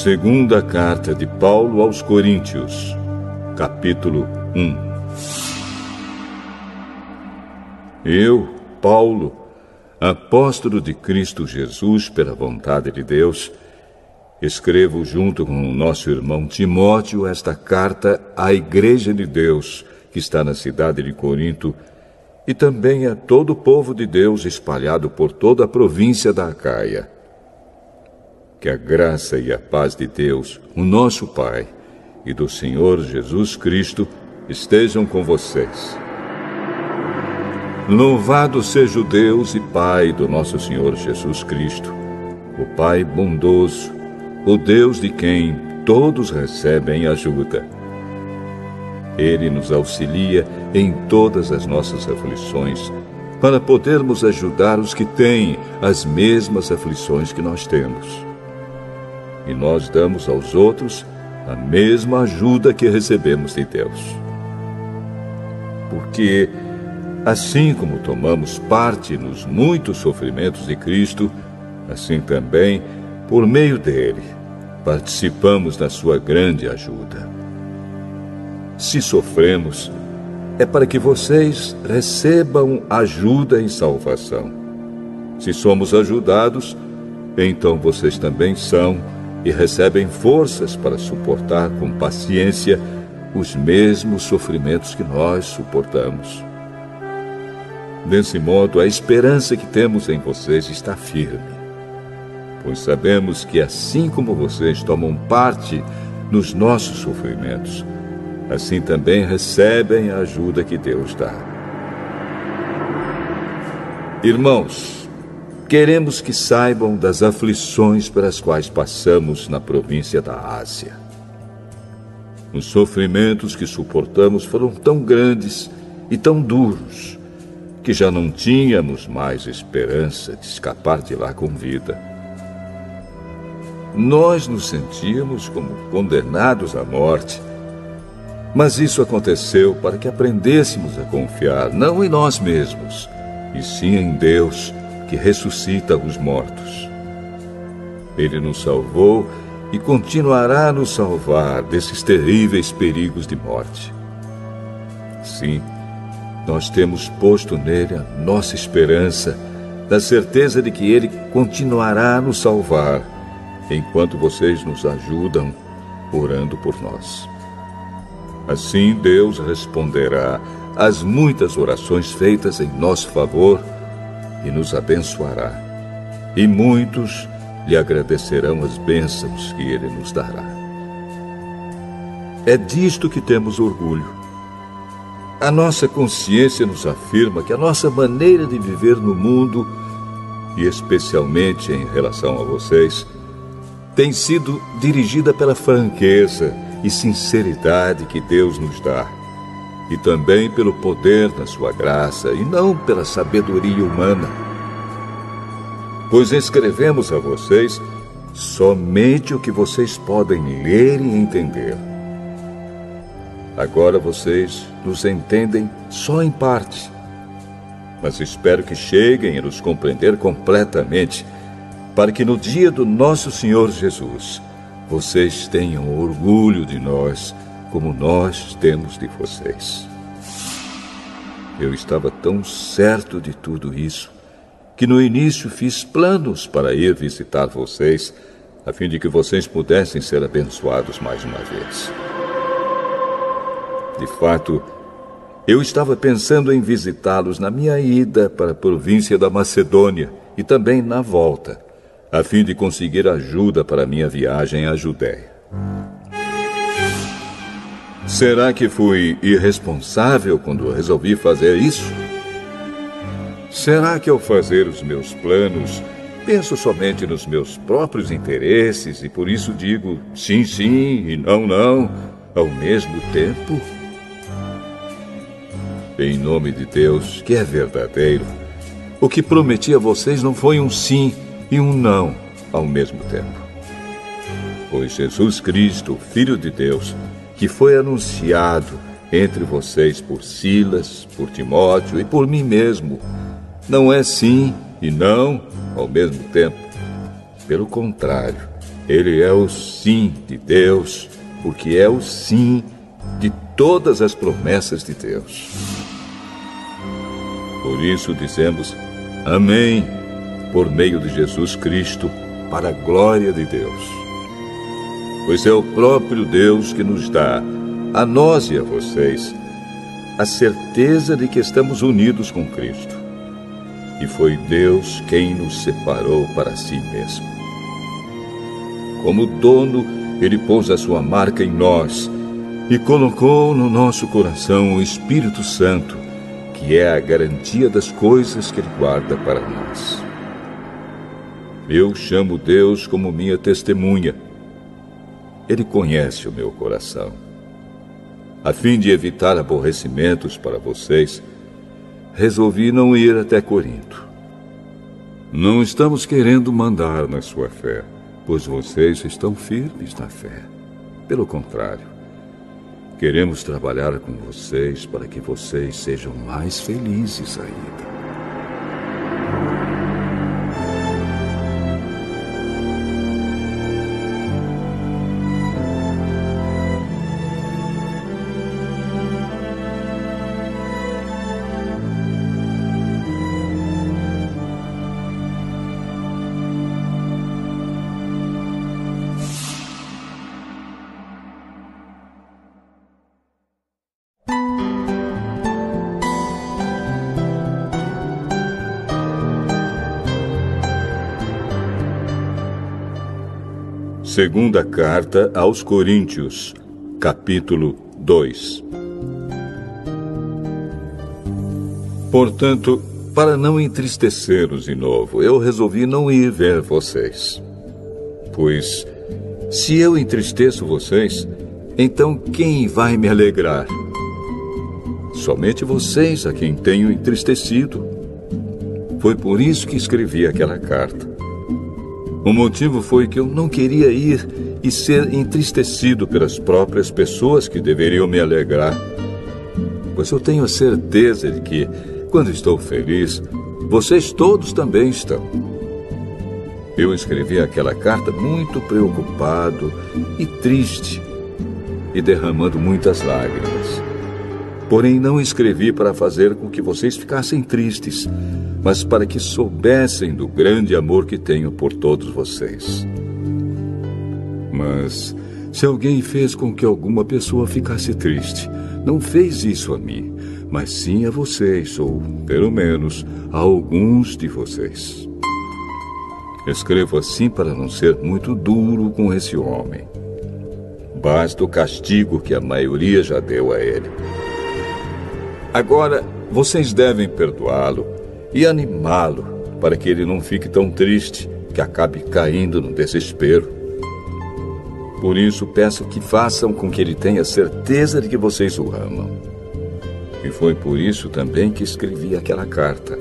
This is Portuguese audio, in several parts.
Segunda carta de Paulo aos Coríntios, capítulo 1. Eu, Paulo, apóstolo de Cristo Jesus pela vontade de Deus, escrevo junto com o nosso irmão Timóteo esta carta à Igreja de Deus, que está na cidade de Corinto, e também a todo o povo de Deus espalhado por toda a província da Acaia. Que a graça e a paz de Deus, o nosso Pai, e do Senhor Jesus Cristo estejam com vocês. Louvado seja o Deus e Pai do nosso Senhor Jesus Cristo, o Pai bondoso, o Deus de quem todos recebem ajuda. Ele nos auxilia em todas as nossas aflições, para podermos ajudar os que têm as mesmas aflições que nós temos. E nós damos aos outros a mesma ajuda que recebemos de Deus. Porque, assim como tomamos parte nos muitos sofrimentos de Cristo, assim também, por meio dele, participamos da sua grande ajuda. Se sofremos, é para que vocês recebam ajuda e salvação. Se somos ajudados, então vocês também são e recebem forças para suportar com paciência os mesmos sofrimentos que nós suportamos. Desse modo, a esperança que temos em vocês está firme, pois sabemos que assim como vocês tomam parte nos nossos sofrimentos, assim também recebem a ajuda que Deus dá. Irmãos, queremos que saibam das aflições pelas quais passamos na província da Ásia. Os sofrimentos que suportamos foram tão grandes e tão duros que já não tínhamos mais esperança de escapar de lá com vida. Nós nos sentíamos como condenados à morte, mas isso aconteceu para que aprendêssemos a confiar não em nós mesmos, e sim em Deus, que ressuscita os mortos. Ele nos salvou e continuará a nos salvar desses terríveis perigos de morte. Sim, nós temos posto nele a nossa esperança, na certeza de que ele continuará a nos salvar, enquanto vocês nos ajudam orando por nós. Assim Deus responderá às muitas orações feitas em nosso favor e nos abençoará, e muitos lhe agradecerão as bênçãos que ele nos dará. É disto que temos orgulho. A nossa consciência nos afirma que a nossa maneira de viver no mundo, e especialmente em relação a vocês, tem sido dirigida pela franqueza e sinceridade que Deus nos dá, e também pelo poder da sua graça, e não pela sabedoria humana. Pois escrevemos a vocês somente o que vocês podem ler e entender. Agora vocês nos entendem só em parte, mas espero que cheguem a nos compreender completamente, para que no dia do nosso Senhor Jesus, vocês tenham orgulho de nós, como nós temos de vocês. Eu estava tão certo de tudo isso, que no início fiz planos para ir visitar vocês, a fim de que vocês pudessem ser abençoados mais uma vez. De fato, eu estava pensando em visitá-los na minha ida para a província da Macedônia e também na volta, a fim de conseguir ajuda para a minha viagem à Judéia. Será que fui irresponsável quando resolvi fazer isso? Será que ao fazer os meus planos, penso somente nos meus próprios interesses e por isso digo sim, sim e não, não, ao mesmo tempo? Em nome de Deus, que é verdadeiro, o que prometi a vocês não foi um sim e um não ao mesmo tempo. Pois Jesus Cristo, o Filho de Deus, que foi anunciado entre vocês por Silas, por Timóteo e por mim mesmo, não é sim e não ao mesmo tempo. Pelo contrário, Ele é o sim de Deus, porque é o sim de todas as promessas de Deus. Por isso dizemos amém, por meio de Jesus Cristo, para a glória de Deus. Pois é o próprio Deus que nos dá, a nós e a vocês, a certeza de que estamos unidos com Cristo. E foi Deus quem nos separou para si mesmo. Como dono, Ele pôs a sua marca em nós e colocou no nosso coração o Espírito Santo, que é a garantia das coisas que Ele guarda para nós. Eu chamo Deus como minha testemunha. Ele conhece o meu coração. A fim de evitar aborrecimentos para vocês, resolvi não ir até Corinto. Não estamos querendo mandar na sua fé, pois vocês estão firmes na fé. Pelo contrário, queremos trabalhar com vocês para que vocês sejam mais felizes ainda. Segunda Carta aos Coríntios, capítulo 2. Portanto, para não entristecê-los de novo, eu resolvi não ir ver vocês. Pois, se eu entristeço vocês, então quem vai me alegrar? Somente vocês a quem tenho entristecido. Foi por isso que escrevi aquela carta. O motivo foi que eu não queria ir e ser entristecido pelas próprias pessoas que deveriam me alegrar. Pois eu tenho a certeza de que, quando estou feliz, vocês todos também estão. Eu escrevi aquela carta muito preocupado e triste e derramando muitas lágrimas. Porém, não escrevi para fazer com que vocês ficassem tristes, mas para que soubessem do grande amor que tenho por todos vocês. Mas, se alguém fez com que alguma pessoa ficasse triste, não fez isso a mim, mas sim a vocês, ou, pelo menos, a alguns de vocês. Escrevo assim para não ser muito duro com esse homem. Basta o castigo que a maioria já deu a ele. Agora, vocês devem perdoá-lo e animá-lo para que ele não fique tão triste que acabe caindo no desespero. Por isso, peço que façam com que ele tenha certeza de que vocês o amam. E foi por isso também que escrevi aquela carta.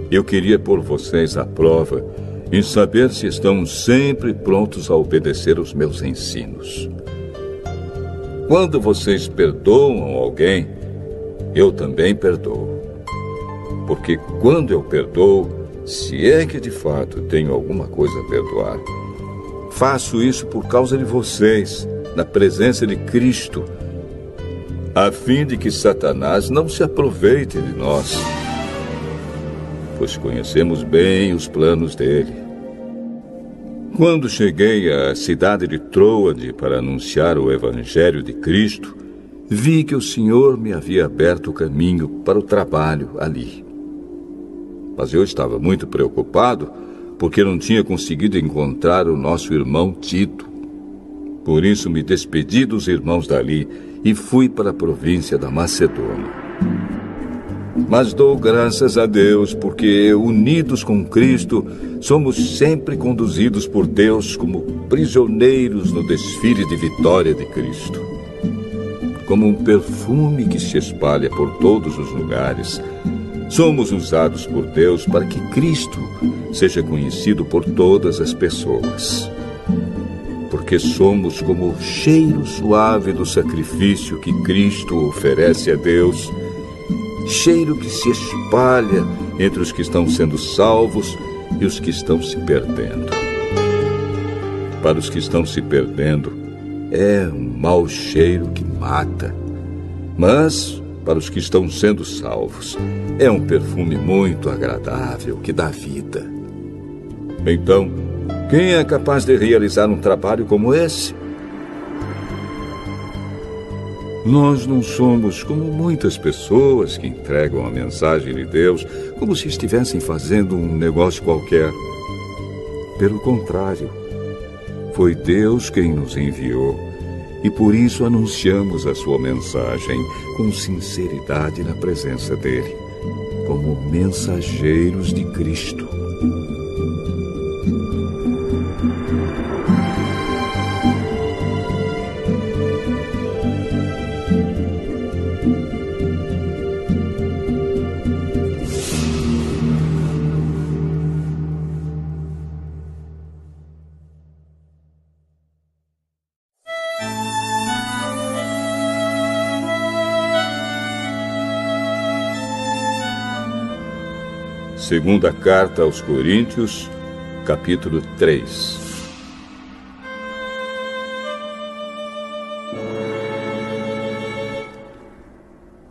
Eu queria pôr vocês à prova e saber se estão sempre prontos a obedecer os meus ensinos. Quando vocês perdoam alguém, eu também perdoo. Porque quando eu perdoo, se é que de fato tenho alguma coisa a perdoar, faço isso por causa de vocês, na presença de Cristo, a fim de que Satanás não se aproveite de nós, pois conhecemos bem os planos dele. Quando cheguei à cidade de Troade para anunciar o Evangelho de Cristo, vi que o Senhor me havia aberto o caminho para o trabalho ali. Mas eu estava muito preocupado porque não tinha conseguido encontrar o nosso irmão Tito. Por isso me despedi dos irmãos dali e fui para a província da Macedônia. Mas dou graças a Deus porque, unidos com Cristo, somos sempre conduzidos por Deus como prisioneiros no desfile de vitória de Cristo. Como um perfume que se espalha por todos os lugares, somos usados por Deus para que Cristo seja conhecido por todas as pessoas. Porque somos como o cheiro suave do sacrifício que Cristo oferece a Deus, cheiro que se espalha entre os que estão sendo salvos e os que estão se perdendo. para os que estão se perdendo, é um mau cheiro que mata. Mas, para os que estão sendo salvos, é um perfume muito agradável que dá vida. Então, quem é capaz de realizar um trabalho como esse? Nós não somos como muitas pessoas que entregam a mensagem de Deus como se estivessem fazendo um negócio qualquer. Pelo contrário, foi Deus quem nos enviou e por isso anunciamos a sua mensagem com sinceridade na presença dele, como mensageiros de Cristo. Segunda carta aos Coríntios, capítulo 3.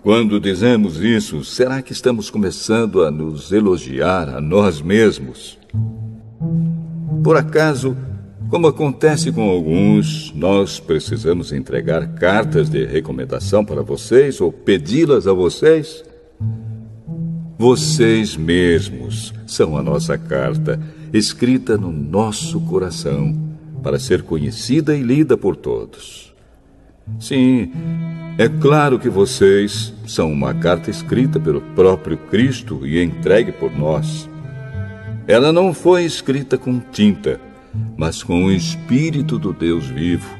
Quando dizemos isso, será que estamos começando a nos elogiar a nós mesmos? Por acaso, como acontece com alguns, nós precisamos entregar cartas de recomendação para vocês ou pedi-las a vocês? Vocês mesmos são a nossa carta, escrita no nosso coração, para ser conhecida e lida por todos. Sim, é claro que vocês são uma carta escrita pelo próprio Cristo e entregue por nós. Ela não foi escrita com tinta, mas com o Espírito do Deus vivo.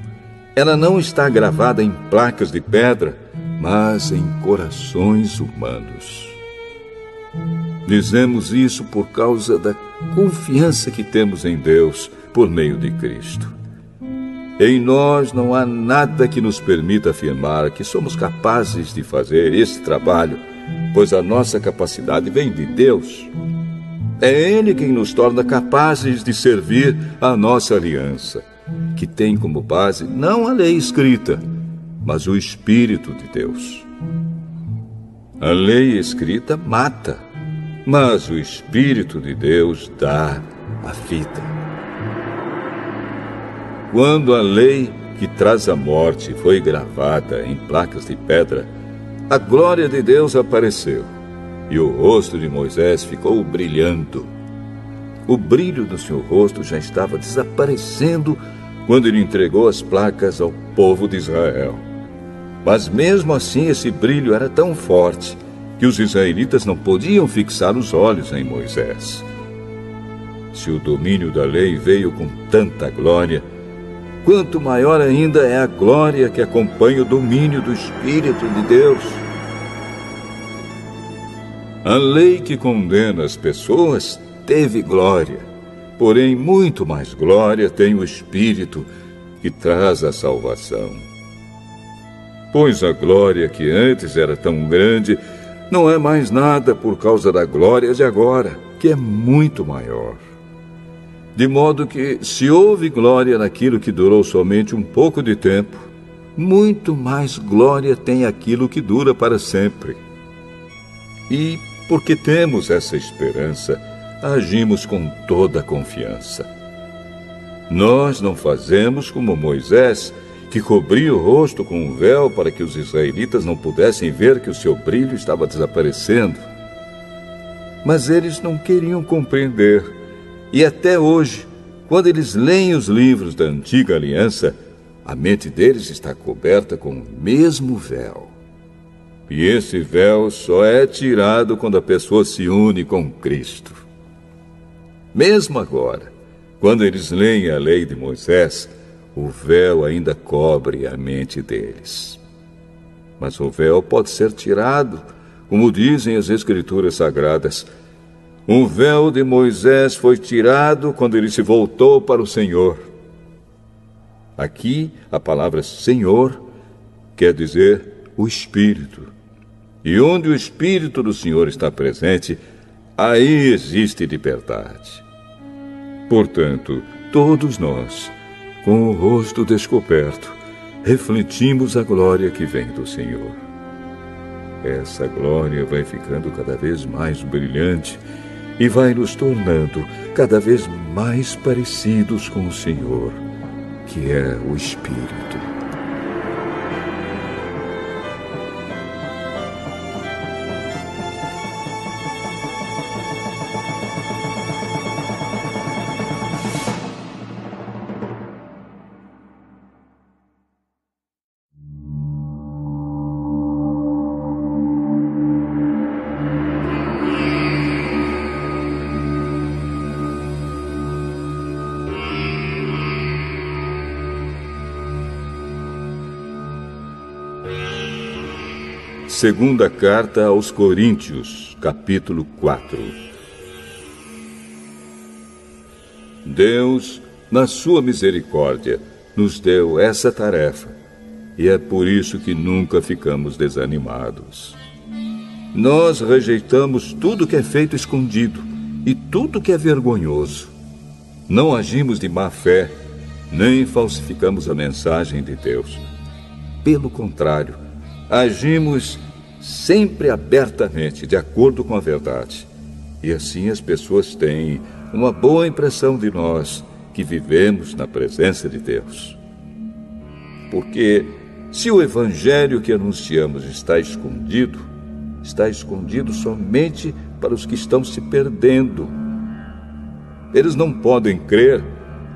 Ela não está gravada em placas de pedra, mas em corações humanos. Dizemos isso por causa da confiança que temos em Deus por meio de Cristo. Em nós não há nada que nos permita afirmar que somos capazes de fazer esse trabalho, pois a nossa capacidade vem de Deus. É Ele quem nos torna capazes de servir a nossa aliança, que tem como base não a lei escrita, mas o Espírito de Deus. A lei escrita mata, mas o Espírito de Deus dá a vida. Quando a lei que traz a morte foi gravada em placas de pedra, a glória de Deus apareceu e o rosto de Moisés ficou brilhando. O brilho do seu rosto já estava desaparecendo quando ele entregou as placas ao povo de Israel. Mas mesmo assim esse brilho era tão forte que os israelitas não podiam fixar os olhos em Moisés. Se o domínio da lei veio com tanta glória, quanto maior ainda é a glória que acompanha o domínio do Espírito de Deus. A lei que condena as pessoas teve glória, porém muito mais glória tem o Espírito que traz a salvação. Pois a glória que antes era tão grande não é mais nada por causa da glória de agora, que é muito maior. De modo que, se houve glória naquilo que durou somente um pouco de tempo, muito mais glória tem aquilo que dura para sempre. E, porque temos essa esperança, agimos com toda a confiança. Nós não fazemos como Moisés, que cobria o rosto com um véu para que os israelitas não pudessem ver que o seu brilho estava desaparecendo. Mas eles não queriam compreender. E até hoje, quando eles leem os livros da Antiga Aliança, a mente deles está coberta com o mesmo véu. E esse véu só é tirado quando a pessoa se une com Cristo. Mesmo agora, quando eles leem a lei de Moisés, o véu ainda cobre a mente deles. Mas o véu pode ser tirado, como dizem as Escrituras Sagradas. O véu de Moisés foi tirado quando ele se voltou para o Senhor. Aqui, a palavra Senhor quer dizer o Espírito. E onde o Espírito do Senhor está presente, aí existe liberdade. Portanto, todos nós, com o rosto descoberto, refletimos a glória que vem do Senhor. Essa glória vai ficando cada vez mais brilhante e vai nos tornando cada vez mais parecidos com o Senhor, que é o Espírito. Segunda Carta aos Coríntios, capítulo 4. Deus, na sua misericórdia, nos deu essa tarefa, e é por isso que nunca ficamos desanimados. Nós rejeitamos tudo que é feito escondido e tudo que é vergonhoso. Não agimos de má fé, nem falsificamos a mensagem de Deus. Pelo contrário, agimos sempre abertamente, de acordo com a verdade. E assim as pessoas têm uma boa impressão de nós, que vivemos na presença de Deus. Porque se o evangelho que anunciamos está escondido somente para os que estão se perdendo. Eles não podem crer,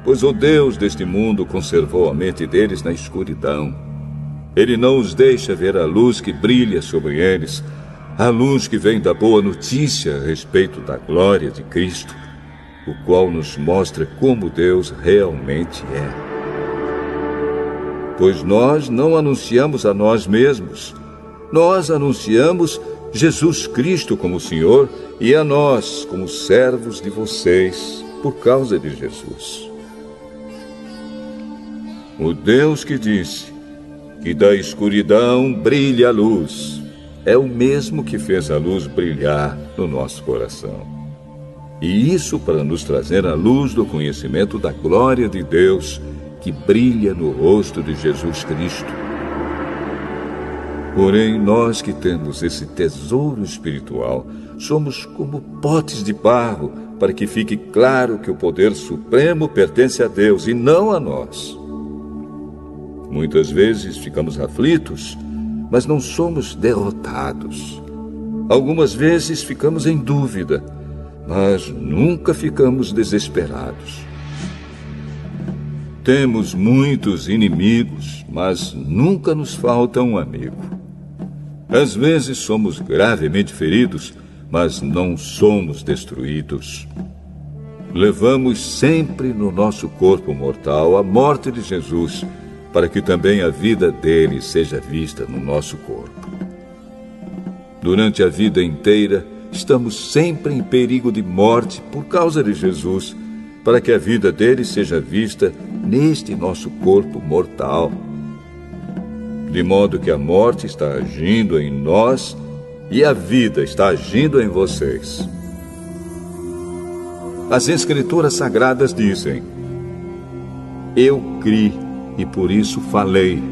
pois o Deus deste mundo conservou a mente deles na escuridão. Ele não os deixa ver a luz que brilha sobre eles, a luz que vem da boa notícia a respeito da glória de Cristo, o qual nos mostra como Deus realmente é. Pois nós não anunciamos a nós mesmos, nós anunciamos Jesus Cristo como Senhor e a nós como servos de vocês por causa de Jesus. O Deus que disse que da escuridão brilha a luz, é o mesmo que fez a luz brilhar no nosso coração. E isso para nos trazer a luz do conhecimento da glória de Deus que brilha no rosto de Jesus Cristo. Porém, nós que temos esse tesouro espiritual, somos como potes de barro, para que fique claro que o poder supremo pertence a Deus e não a nós. Muitas vezes ficamos aflitos, mas não somos derrotados. Algumas vezes ficamos em dúvida, mas nunca ficamos desesperados. Temos muitos inimigos, mas nunca nos falta um amigo. Às vezes somos gravemente feridos, mas não somos destruídos. Levamos sempre no nosso corpo mortal a morte de Jesus, para que também a vida dele seja vista no nosso corpo. Durante a vida inteira, estamos sempre em perigo de morte por causa de Jesus, para que a vida dele seja vista neste nosso corpo mortal. De modo que a morte está agindo em nós e a vida está agindo em vocês. As Escrituras Sagradas dizem: eu criei e por isso falei.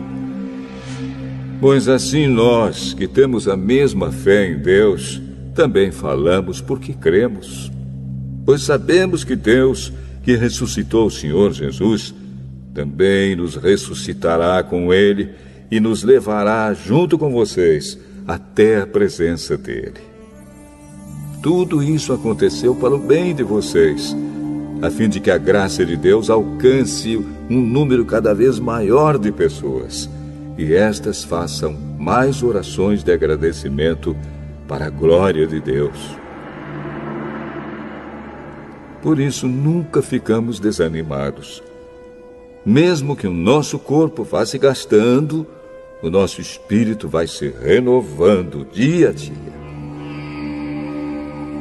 Pois assim nós, que temos a mesma fé em Deus, também falamos porque cremos. Pois sabemos que Deus, que ressuscitou o Senhor Jesus, também nos ressuscitará com Ele e nos levará junto com vocês até a presença dEle. Tudo isso aconteceu para o bem de vocês, a fim de que a graça de Deus alcance um número cada vez maior de pessoas, e estas façam mais orações de agradecimento para a glória de Deus. Por isso, nunca ficamos desanimados. Mesmo que o nosso corpo vá se gastando, o nosso espírito vai se renovando dia a dia.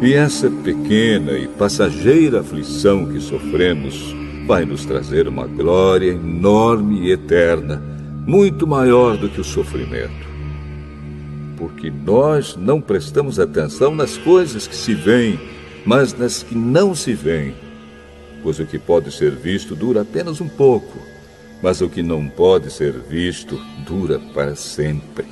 E essa pequena e passageira aflição que sofremos vai nos trazer uma glória enorme e eterna, muito maior do que o sofrimento. Porque nós não prestamos atenção nas coisas que se veem, mas nas que não se veem. Pois o que pode ser visto dura apenas um pouco, mas o que não pode ser visto dura para sempre.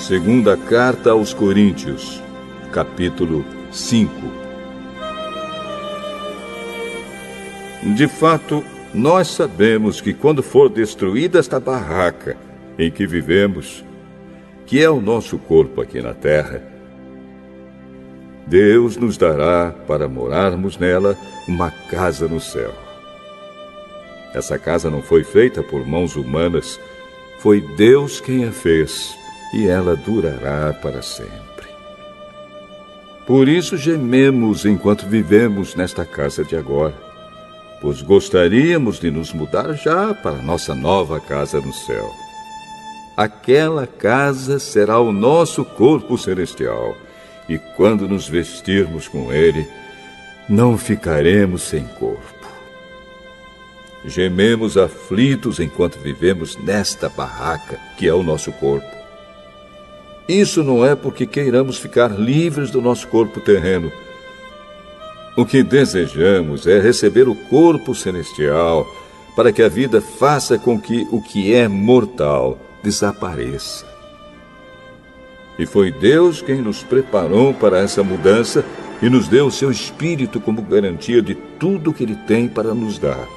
Segunda Carta aos Coríntios, capítulo 5. De fato, nós sabemos que quando for destruída esta barraca em que vivemos, que é o nosso corpo aqui na terra, Deus nos dará para morarmos nela uma casa no céu. Essa casa não foi feita por mãos humanas, foi Deus quem a fez. E ela durará para sempre. Por isso gememos enquanto vivemos nesta casa de agora, pois gostaríamos de nos mudar já para nossa nova casa no céu. Aquela casa será o nosso corpo celestial, e quando nos vestirmos com ele, não ficaremos sem corpo. Gememos aflitos enquanto vivemos nesta barraca, que é o nosso corpo. Isso não é porque queiramos ficar livres do nosso corpo terreno. O que desejamos é receber o corpo celestial, para que a vida faça com que o que é mortal desapareça. E foi Deus quem nos preparou para essa mudança e nos deu o seu Espírito como garantia de tudo que Ele tem para nos dar.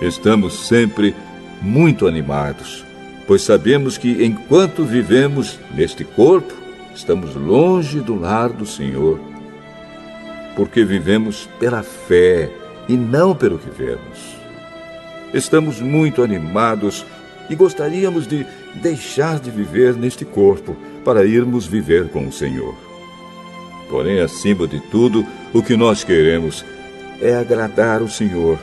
Estamos sempre muito animados, pois sabemos que enquanto vivemos neste corpo, estamos longe do lar do Senhor, porque vivemos pela fé e não pelo que vemos. Estamos muito animados e gostaríamos de deixar de viver neste corpo para irmos viver com o Senhor. Porém, acima de tudo, o que nós queremos é agradar o Senhor,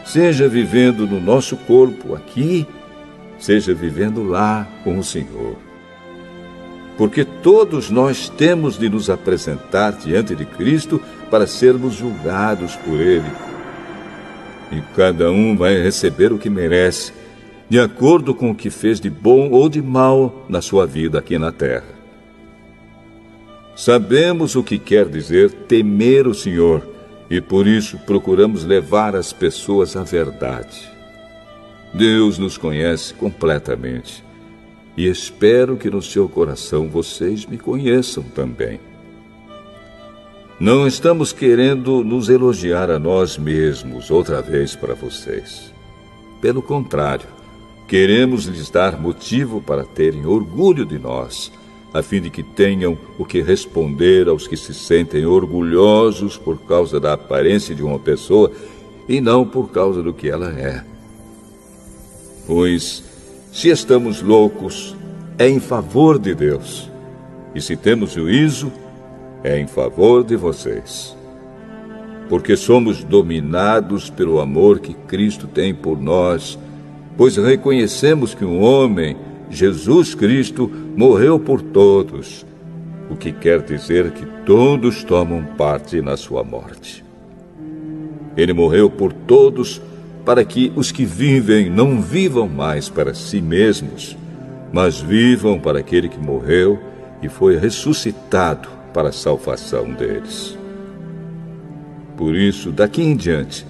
seja vivendo no nosso corpo aqui, seja vivendo lá com o Senhor. Porque todos nós temos de nos apresentar diante de Cristo para sermos julgados por Ele. E cada um vai receber o que merece, de acordo com o que fez de bom ou de mal na sua vida aqui na terra. Sabemos o que quer dizer temer o Senhor, e por isso procuramos levar as pessoas à verdade. Deus nos conhece completamente e espero que no seu coração vocês me conheçam também. Não estamos querendo nos elogiar a nós mesmos outra vez para vocês. Pelo contrário, queremos lhes dar motivo para terem orgulho de nós, a fim de que tenham o que responder aos que se sentem orgulhosos por causa da aparência de uma pessoa e não por causa do que ela é. Pois, se estamos loucos, é em favor de Deus. E se temos juízo, é em favor de vocês. Porque somos dominados pelo amor que Cristo tem por nós, pois reconhecemos que um homem, Jesus Cristo, morreu por todos, o que quer dizer que todos tomam parte na sua morte. Ele morreu por todos, para que os que vivem não vivam mais para si mesmos, mas vivam para aquele que morreu e foi ressuscitado para a salvação deles. Por isso, daqui em diante,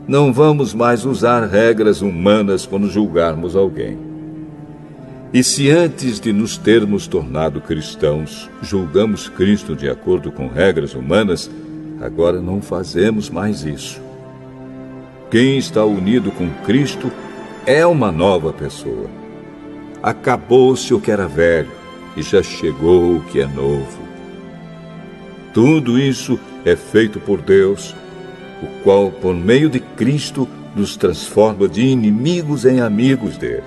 não vamos mais usar regras humanas quando julgarmos alguém. E se antes de nos termos tornado cristãos, julgamos Cristo de acordo com regras humanas, agora não fazemos mais isso. Quem está unido com Cristo é uma nova pessoa. Acabou-se o que era velho e já chegou o que é novo. Tudo isso é feito por Deus, o qual, por meio de Cristo, nos transforma de inimigos em amigos dele.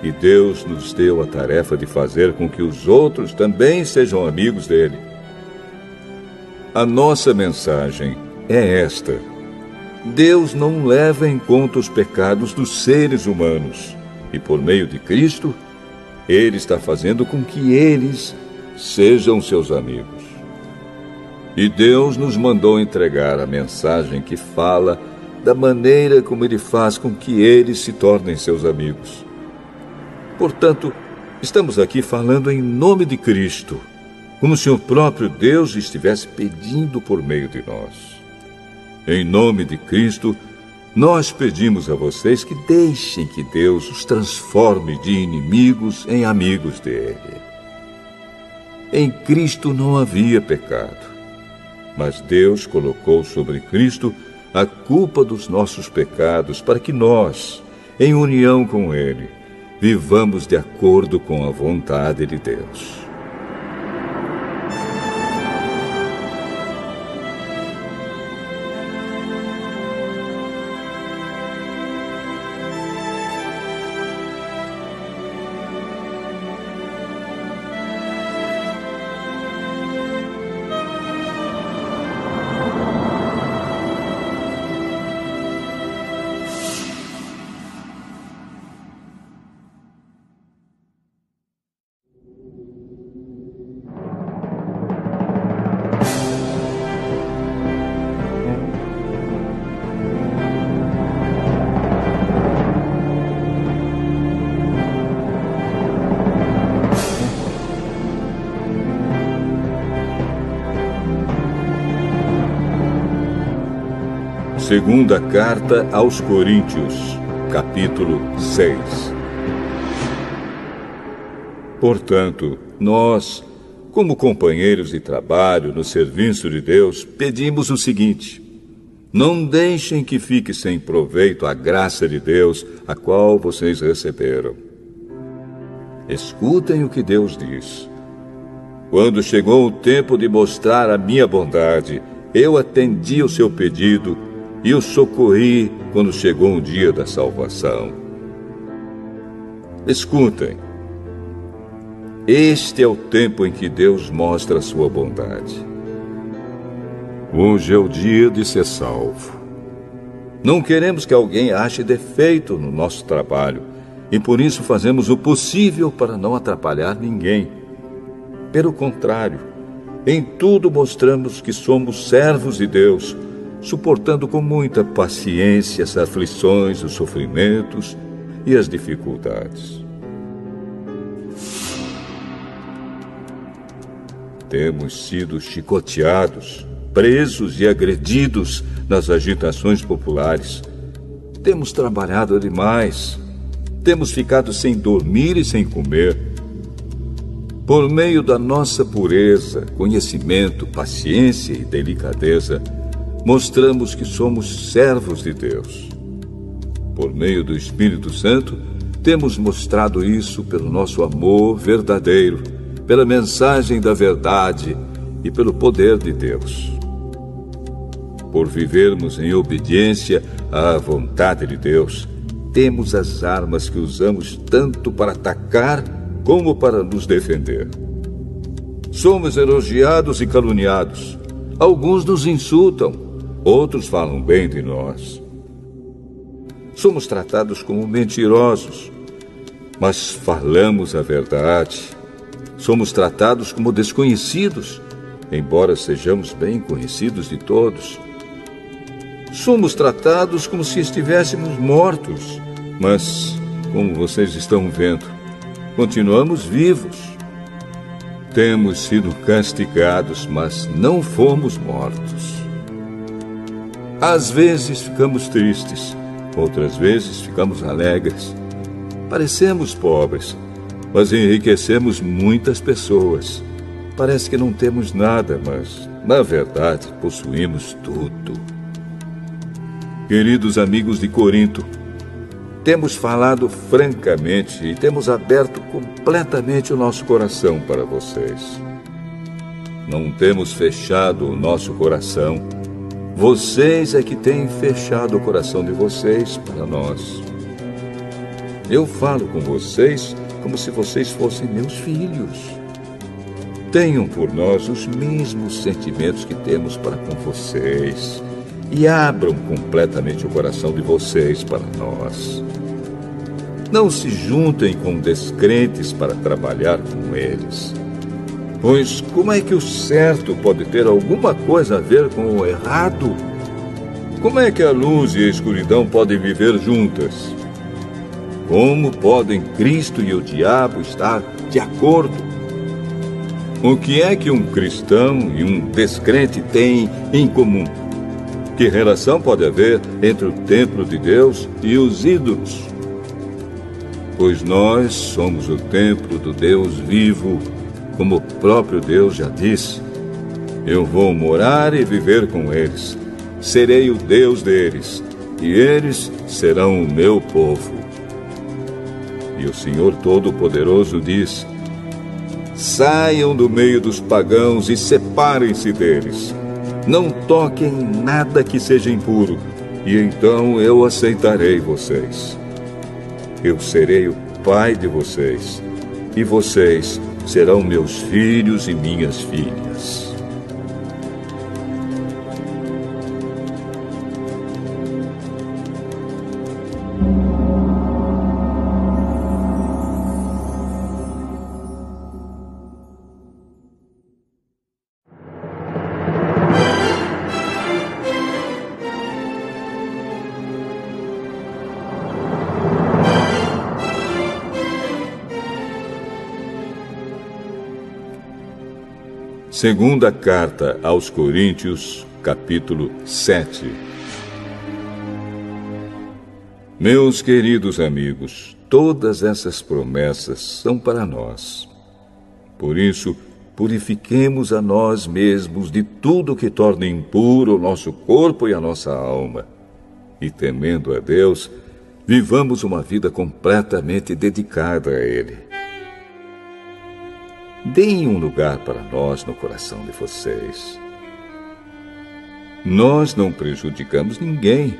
e Deus nos deu a tarefa de fazer com que os outros também sejam amigos dele. A nossa mensagem é esta: Deus não leva em conta os pecados dos seres humanos, e por meio de Cristo, Ele está fazendo com que eles sejam seus amigos. E Deus nos mandou entregar a mensagem que fala da maneira como Ele faz com que eles se tornem seus amigos. Portanto, estamos aqui falando em nome de Cristo, como se o próprio Deus estivesse pedindo por meio de nós. Em nome de Cristo, nós pedimos a vocês que deixem que Deus os transforme de inimigos em amigos dele. Em Cristo não havia pecado, mas Deus colocou sobre Cristo a culpa dos nossos pecados para que nós, em união com Ele, vivamos de acordo com a vontade de Deus. Segunda Carta aos Coríntios, capítulo 6. Portanto, nós, como companheiros de trabalho no serviço de Deus, pedimos o seguinte: não deixem que fique sem proveito a graça de Deus, a qual vocês receberam. Escutem o que Deus diz. Quando chegou o tempo de mostrar a minha bondade, eu atendi o seu pedido e o socorri quando chegou o dia da salvação. Escutem. Este é o tempo em que Deus mostra a sua bondade. Hoje é o dia de ser salvo. Não queremos que alguém ache defeito no nosso trabalho, e por isso fazemos o possível para não atrapalhar ninguém. Pelo contrário, em tudo mostramos que somos servos de Deus, suportando com muita paciência as aflições, os sofrimentos e as dificuldades. Temos sido chicoteados, presos e agredidos nas agitações populares. Temos trabalhado demais. Temos ficado sem dormir e sem comer. Por meio da nossa pureza, conhecimento, paciência e delicadeza, mostramos que somos servos de Deus. Por meio do Espírito Santo, temos mostrado isso pelo nosso amor verdadeiro, pela mensagem da verdade e pelo poder de Deus. Por vivermos em obediência à vontade de Deus, temos as armas que usamos tanto para atacar como para nos defender. Somos elogiados e caluniados. Alguns nos insultam, outros falam bem de nós. Somos tratados como mentirosos, mas falamos a verdade. Somos tratados como desconhecidos, embora sejamos bem conhecidos de todos. Somos tratados como se estivéssemos mortos, mas, como vocês estão vendo, continuamos vivos. Temos sido castigados, mas não fomos mortos. Às vezes ficamos tristes, outras vezes ficamos alegres. Parecemos pobres, mas enriquecemos muitas pessoas. Parece que não temos nada, mas, na verdade, possuímos tudo. Queridos amigos de Corinto, temos falado francamente e temos aberto completamente o nosso coração para vocês. Não temos fechado o nosso coração. Vocês é que têm fechado o coração de vocês para nós. Eu falo com vocês como se vocês fossem meus filhos. Tenham por nós os mesmos sentimentos que temos para com vocês e abram completamente o coração de vocês para nós. Não se juntem com descrentes para trabalhar com eles. Pois como é que o certo pode ter alguma coisa a ver com o errado? Como é que a luz e a escuridão podem viver juntas? Como podem Cristo e o diabo estar de acordo? O que é que um cristão e um descrente têm em comum? Que relação pode haver entre o templo de Deus e os ídolos? Pois nós somos o templo do Deus vivo, como o próprio Deus já disse. Eu vou morar e viver com eles. Serei o Deus deles, e eles serão o meu povo. E o Senhor Todo-Poderoso diz: saiam do meio dos pagãos e separem-se deles. Não toquem em nada que seja impuro, e então eu aceitarei vocês. Eu serei o pai de vocês, e vocês serão meus filhos e minhas filhas. Segunda carta aos Coríntios, capítulo 7. Meus queridos amigos, todas essas promessas são para nós. Por isso, purifiquemos a nós mesmos de tudo que torna impuro o nosso corpo e a nossa alma. E temendo a Deus, vivamos uma vida completamente dedicada a Ele. Deem um lugar para nós no coração de vocês. Nós não prejudicamos ninguém,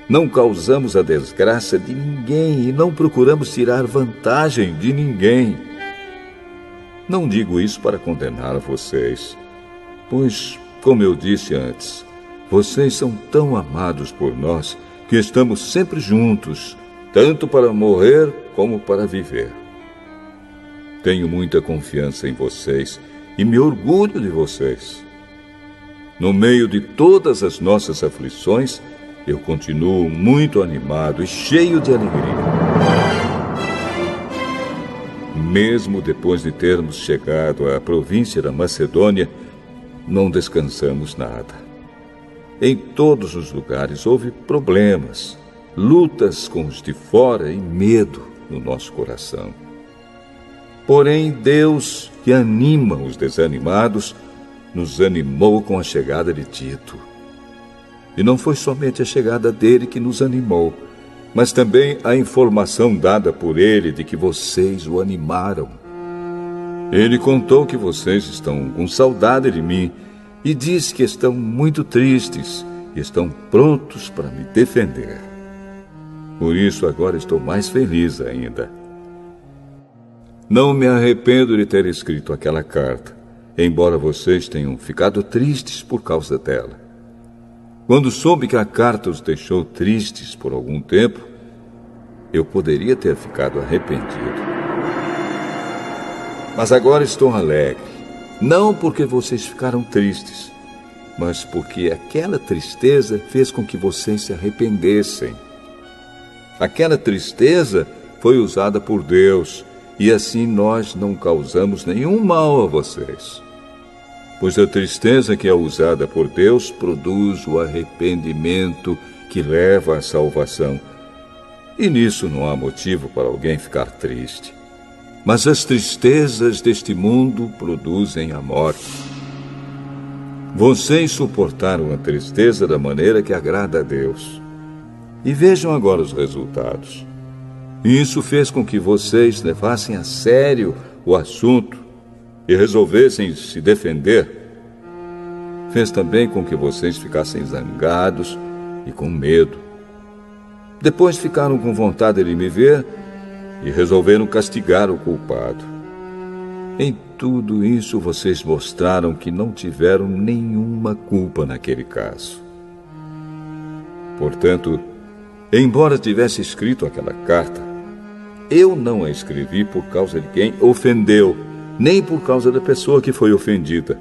não causamos a desgraça de ninguém e não procuramos tirar vantagem de ninguém. Não digo isso para condenar vocês, pois, como eu disse antes, vocês são tão amados por nós que estamos sempre juntos, tanto para morrer como para viver. Tenho muita confiança em vocês e me orgulho de vocês. No meio de todas as nossas aflições, eu continuo muito animado e cheio de alegria. Mesmo depois de termos chegado à província da Macedônia, não descansamos nada. Em todos os lugares houve problemas, lutas com os de fora e medo no nosso coração. Porém, Deus, que anima os desanimados, nos animou com a chegada de Tito. E não foi somente a chegada dele que nos animou, mas também a informação dada por ele de que vocês o animaram. Ele contou que vocês estão com saudade de mim e disse que estão muito tristes e estão prontos para me defender. Por isso, agora estou mais feliz ainda. Não me arrependo de ter escrito aquela carta, embora vocês tenham ficado tristes por causa dela. Quando soube que a carta os deixou tristes por algum tempo, eu poderia ter ficado arrependido. Mas agora estou alegre, não porque vocês ficaram tristes, mas porque aquela tristeza fez com que vocês se arrependessem. Aquela tristeza foi usada por Deus, e assim nós não causamos nenhum mal a vocês. Pois a tristeza que é usada por Deus produz o arrependimento que leva à salvação. E nisso não há motivo para alguém ficar triste. Mas as tristezas deste mundo produzem a morte. Vocês suportaram a tristeza da maneira que agrada a Deus. E vejam agora os resultados. Isso fez com que vocês levassem a sério o assunto e resolvessem se defender. Fez também com que vocês ficassem zangados e com medo. Depois ficaram com vontade de me ver e resolveram castigar o culpado. Em tudo isso, vocês mostraram que não tiveram nenhuma culpa naquele caso. Portanto, embora tivesse escrito aquela carta, eu não a escrevi por causa de quem ofendeu, nem por causa da pessoa que foi ofendida.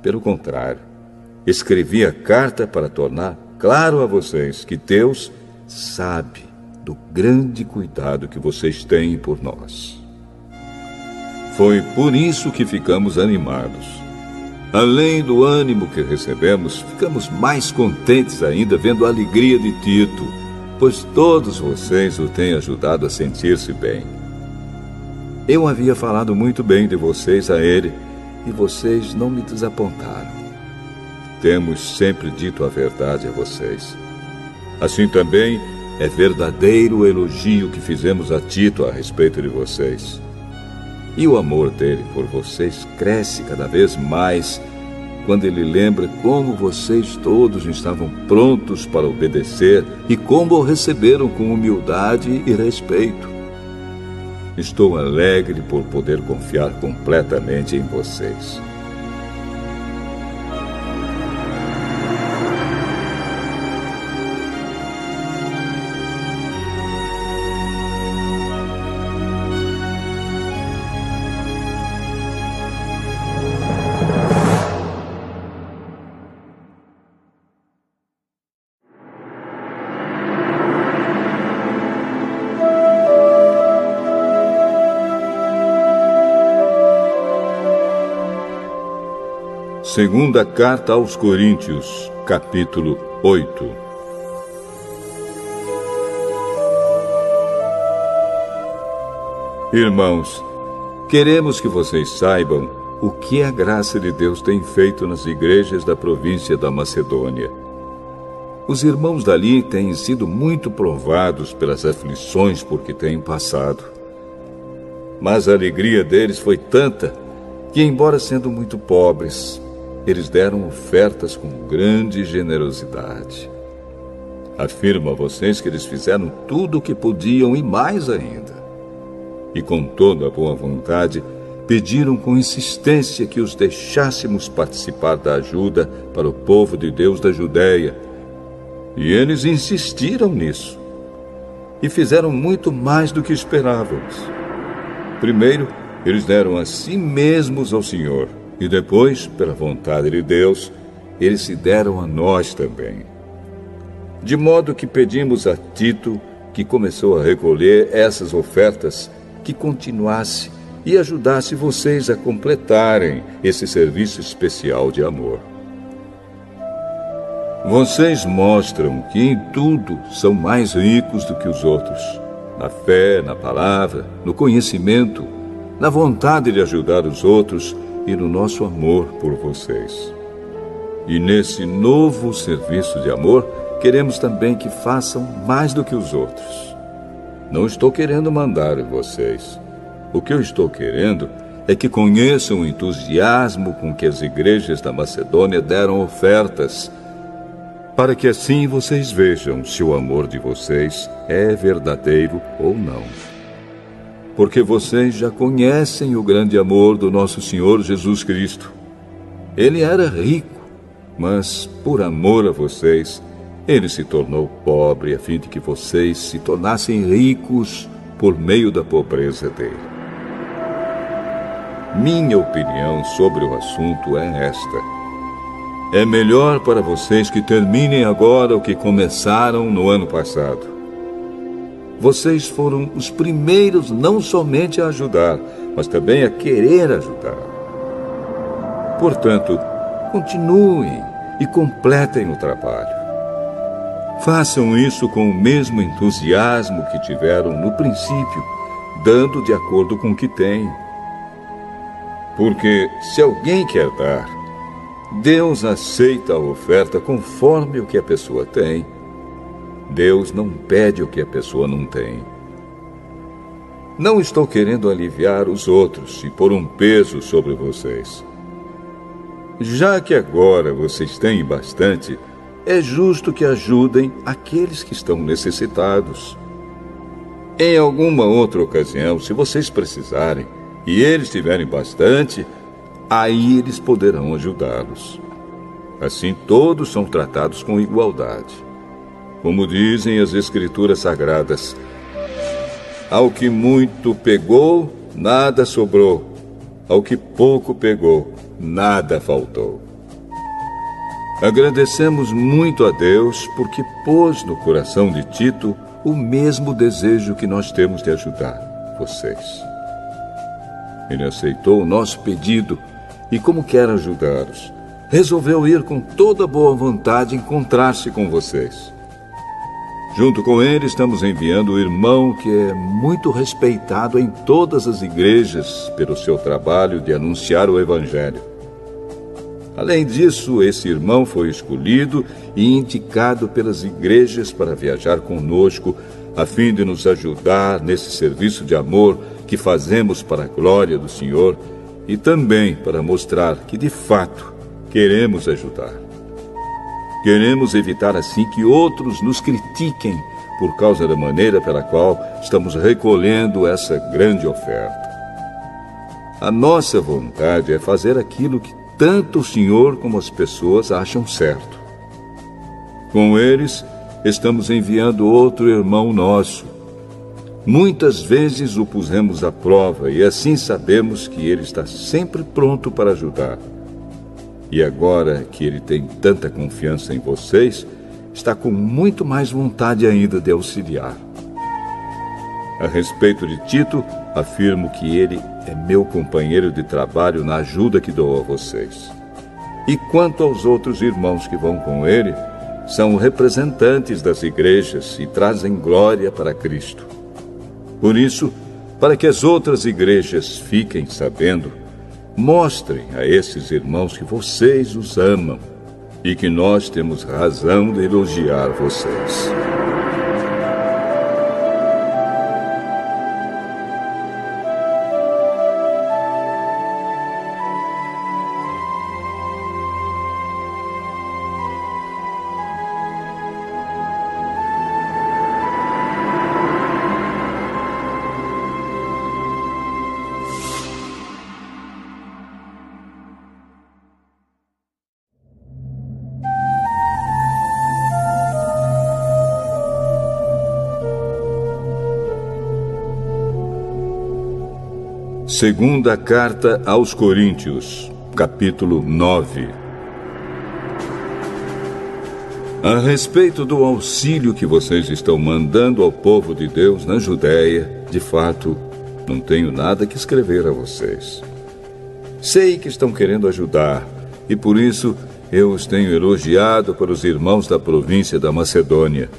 Pelo contrário, escrevi a carta para tornar claro a vocês que Deus sabe do grande cuidado que vocês têm por nós. Foi por isso que ficamos animados. Além do ânimo que recebemos, ficamos mais contentes ainda vendo a alegria de Tito, pois todos vocês o têm ajudado a sentir-se bem. Eu havia falado muito bem de vocês a ele, e vocês não me desapontaram. Temos sempre dito a verdade a vocês. Assim também é verdadeiro o elogio que fizemos a Tito a respeito de vocês. E o amor dele por vocês cresce cada vez mais quando ele lembra como vocês todos estavam prontos para obedecer e como o receberam com humildade e respeito. Estou alegre por poder confiar completamente em vocês. Segunda Carta aos Coríntios, capítulo 8. Irmãos, queremos que vocês saibam o que a graça de Deus tem feito nas igrejas da província da Macedônia. Os irmãos dali têm sido muito provados pelas aflições por que têm passado. Mas a alegria deles foi tanta que, embora sendo muito pobres, eles deram ofertas com grande generosidade. Afirmo a vocês que eles fizeram tudo o que podiam e mais ainda. E com toda a boa vontade, pediram com insistência que os deixássemos participar da ajuda para o povo de Deus da Judéia. E eles insistiram nisso. E fizeram muito mais do que esperávamos. Primeiro, eles deram a si mesmos ao Senhor. E depois, pela vontade de Deus, eles se deram a nós também. De modo que pedimos a Tito, que começou a recolher essas ofertas, que continuasse e ajudasse vocês a completarem esse serviço especial de amor. Vocês mostram que em tudo são mais ricos do que os outros, na fé, na palavra, no conhecimento, na vontade de ajudar os outros e no nosso amor por vocês. E nesse novo serviço de amor, queremos também que façam mais do que os outros. Não estou querendo mandar em vocês. O que eu estou querendo é que conheçam o entusiasmo com que as igrejas da Macedônia deram ofertas, para que assim vocês vejam se o amor de vocês é verdadeiro ou não. Porque vocês já conhecem o grande amor do nosso Senhor Jesus Cristo. Ele era rico, mas por amor a vocês, ele se tornou pobre a fim de que vocês se tornassem ricos por meio da pobreza dele. Minha opinião sobre o assunto é esta: é melhor para vocês que terminem agora o que começaram no ano passado. Vocês foram os primeiros não somente a ajudar, mas também a querer ajudar. Portanto, continuem e completem o trabalho. Façam isso com o mesmo entusiasmo que tiveram no princípio, dando de acordo com o que têm. Porque se alguém quer dar, Deus aceita a oferta conforme o que a pessoa tem. Deus não pede o que a pessoa não tem. Não estou querendo aliviar os outros e pôr um peso sobre vocês. Já que agora vocês têm bastante, é justo que ajudem aqueles que estão necessitados. Em alguma outra ocasião, se vocês precisarem, e eles tiverem bastante, aí eles poderão ajudá-los. Assim todos são tratados com igualdade. Como dizem as Escrituras Sagradas, ao que muito pegou, nada sobrou. Ao que pouco pegou, nada faltou. Agradecemos muito a Deus porque pôs no coração de Tito o mesmo desejo que nós temos de ajudar vocês. Ele aceitou o nosso pedido e, como quer ajudá-los, resolveu ir com toda boa vontade encontrar-se com vocês. Junto com ele, estamos enviando o irmão que é muito respeitado em todas as igrejas pelo seu trabalho de anunciar o Evangelho. Além disso, esse irmão foi escolhido e indicado pelas igrejas para viajar conosco, a fim de nos ajudar nesse serviço de amor que fazemos para a glória do Senhor e também para mostrar que, de fato, queremos ajudar. Queremos evitar assim que outros nos critiquem por causa da maneira pela qual estamos recolhendo essa grande oferta. A nossa vontade é fazer aquilo que tanto o Senhor como as pessoas acham certo. Com eles, estamos enviando outro irmão nosso. Muitas vezes o pusemos à prova e assim sabemos que ele está sempre pronto para ajudar. E agora que ele tem tanta confiança em vocês, está com muito mais vontade ainda de auxiliar. A respeito de Tito, afirmo que ele é meu companheiro de trabalho na ajuda que dou a vocês. E quanto aos outros irmãos que vão com ele, são representantes das igrejas e trazem glória para Cristo. Por isso, para que as outras igrejas fiquem sabendo, mostrem a esses irmãos que vocês os amam e que nós temos razão de elogiar vocês. Segunda Carta aos Coríntios, capítulo 9. A respeito do auxílio que vocês estão mandando ao povo de Deus na Judéia, de fato, não tenho nada que escrever a vocês. Sei que estão querendo ajudar, e por isso eu os tenho elogiado para os irmãos da província da Macedônia.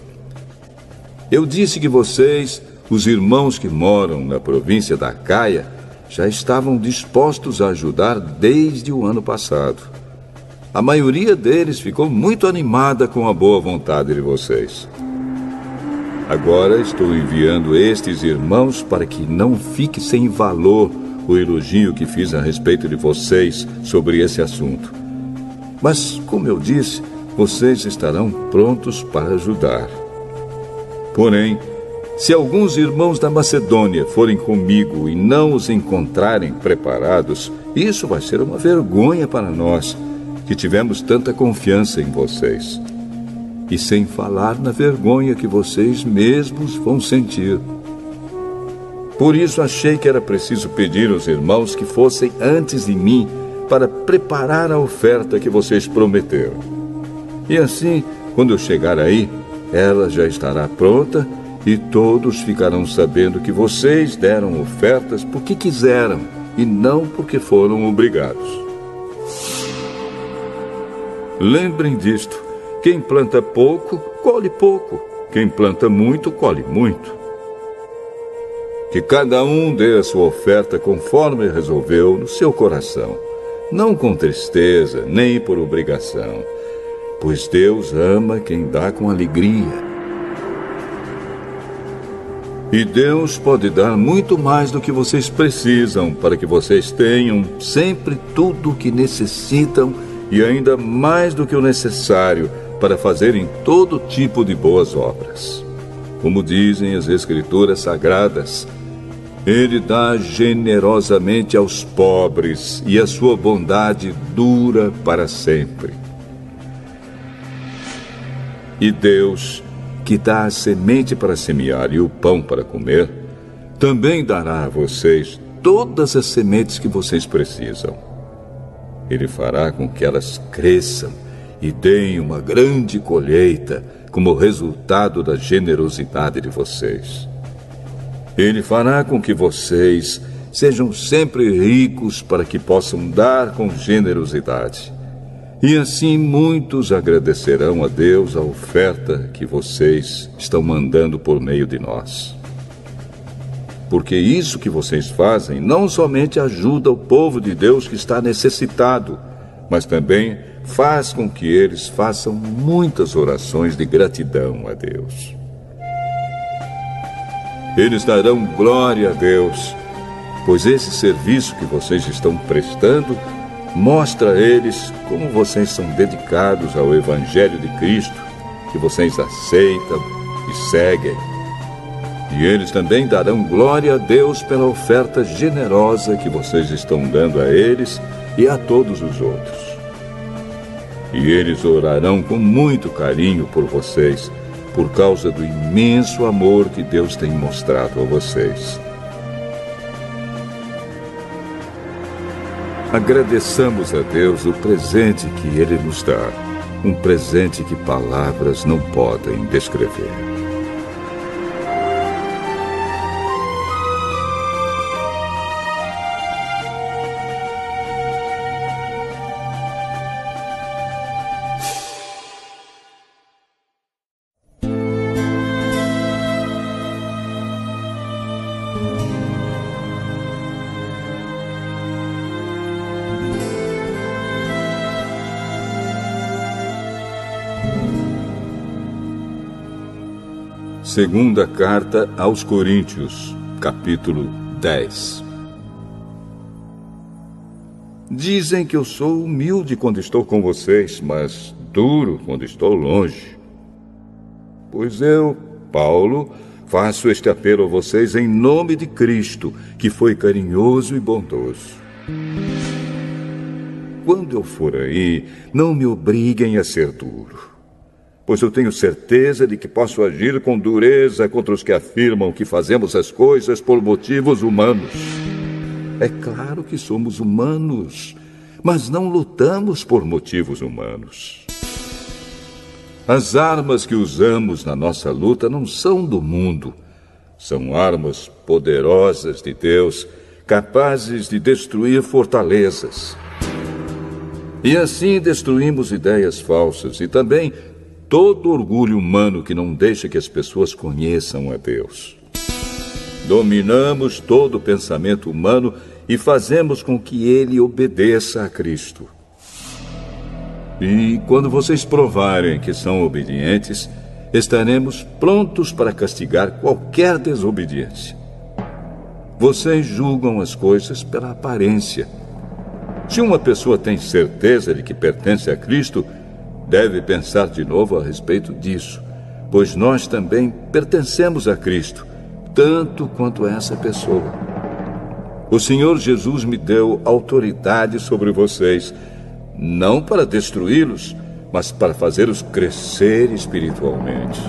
Eu disse que vocês, os irmãos que moram na província da Acaia, já estavam dispostos a ajudar desde o ano passado. A maioria deles ficou muito animada com a boa vontade de vocês. Agora estou enviando estes irmãos para que não fique sem valor o elogio que fiz a respeito de vocês sobre esse assunto. Mas, como eu disse, vocês estarão prontos para ajudar. Porém, se alguns irmãos da Macedônia forem comigo e não os encontrarem preparados, isso vai ser uma vergonha para nós, que tivemos tanta confiança em vocês. E sem falar na vergonha que vocês mesmos vão sentir. Por isso achei que era preciso pedir aos irmãos que fossem antes de mim para preparar a oferta que vocês prometeram. E assim, quando eu chegar aí, ela já estará pronta e todos ficarão sabendo que vocês deram ofertas porque quiseram e não porque foram obrigados. Lembrem disto: quem planta pouco, colhe pouco. Quem planta muito, colhe muito. Que cada um dê a sua oferta conforme resolveu no seu coração, não com tristeza, nem por obrigação, pois Deus ama quem dá com alegria. E Deus pode dar muito mais do que vocês precisam para que vocês tenham sempre tudo o que necessitam e ainda mais do que o necessário para fazerem todo tipo de boas obras. como dizem as Escrituras Sagradas, Ele dá generosamente aos pobres e a sua bondade dura para sempre. E Deus, que dá a semente para semear e o pão para comer, também dará a vocês todas as sementes que vocês precisam. Ele fará com que elas cresçam e deem uma grande colheita como resultado da generosidade de vocês. Ele fará com que vocês sejam sempre ricos para que possam dar com generosidade. E assim muitos agradecerão a Deus a oferta que vocês estão mandando por meio de nós. Porque isso que vocês fazem não somente ajuda o povo de Deus que está necessitado, mas também faz com que eles façam muitas orações de gratidão a Deus. Eles darão glória a Deus, pois esse serviço que vocês estão prestando mostra a eles como vocês são dedicados ao Evangelho de Cristo, que vocês aceitam e seguem. E eles também darão glória a Deus pela oferta generosa que vocês estão dando a eles e a todos os outros. E eles orarão com muito carinho por vocês, por causa do imenso amor que Deus tem mostrado a vocês. Agradeçamos a Deus o presente que Ele nos dá, um presente que palavras não podem descrever. Segunda Carta aos Coríntios, capítulo 10. Dizem que eu sou humilde quando estou com vocês, mas duro quando estou longe. Pois eu, Paulo, faço este apelo a vocês em nome de Cristo, que foi carinhoso e bondoso. Quando eu for aí, não me obriguem a ser duro, pois eu tenho certeza de que posso agir com dureza contra os que afirmam que fazemos as coisas por motivos humanos. É claro que somos humanos, mas não lutamos por motivos humanos. As armas que usamos na nossa luta não são do mundo. São armas poderosas de Deus, capazes de destruir fortalezas. E assim destruímos ideias falsas e também todo orgulho humano que não deixa que as pessoas conheçam a Deus. Dominamos todo o pensamento humano e fazemos com que ele obedeça a Cristo. E quando vocês provarem que são obedientes, estaremos prontos para castigar qualquer desobediência. Vocês julgam as coisas pela aparência. Se uma pessoa tem certeza de que pertence a Cristo, deve pensar de novo a respeito disso, pois nós também pertencemos a Cristo, tanto quanto essa pessoa. O Senhor Jesus me deu autoridade sobre vocês, não para destruí-los, mas para fazê-los crescer espiritualmente.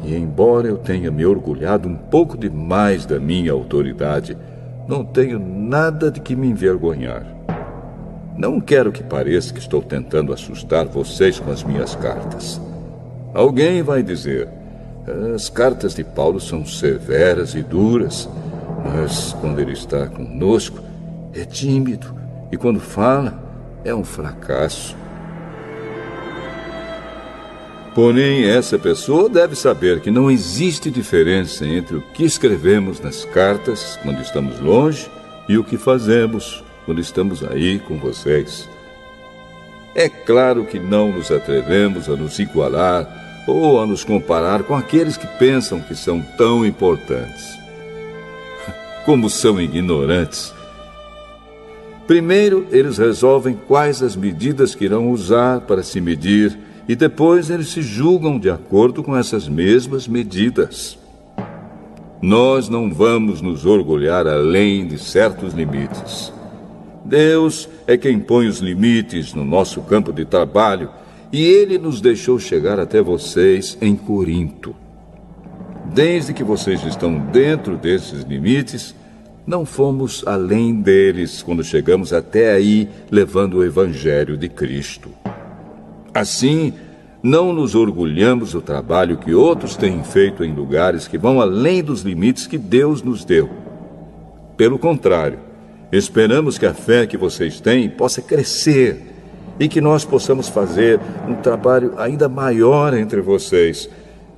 E embora eu tenha me orgulhado um pouco demais da minha autoridade, não tenho nada de que me envergonhar. Não quero que pareça que estou tentando assustar vocês com as minhas cartas. Alguém vai dizer, as cartas de Paulo são severas e duras, mas quando ele está conosco, é tímido, e quando fala, é um fracasso. Porém, essa pessoa deve saber que não existe diferença entre o que escrevemos nas cartas quando estamos longe e o que fazemos quando estamos aí com vocês. É claro que não nos atrevemos a nos igualar ou a nos comparar com aqueles que pensam que são tão importantes. Como são ignorantes! Primeiro, eles resolvem quais as medidas que irão usar para se medir e depois eles se julgam de acordo com essas mesmas medidas. Nós não vamos nos orgulhar além de certos limites. Deus é quem põe os limites no nosso campo de trabalho e Ele nos deixou chegar até vocês em Corinto. Desde que vocês estão dentro desses limites, não fomos além deles quando chegamos até aí levando o Evangelho de Cristo. Assim, não nos orgulhamos do trabalho que outros têm feito em lugares que vão além dos limites que Deus nos deu. Pelo contrário, esperamos que a fé que vocês têm possa crescer e que nós possamos fazer um trabalho ainda maior entre vocês,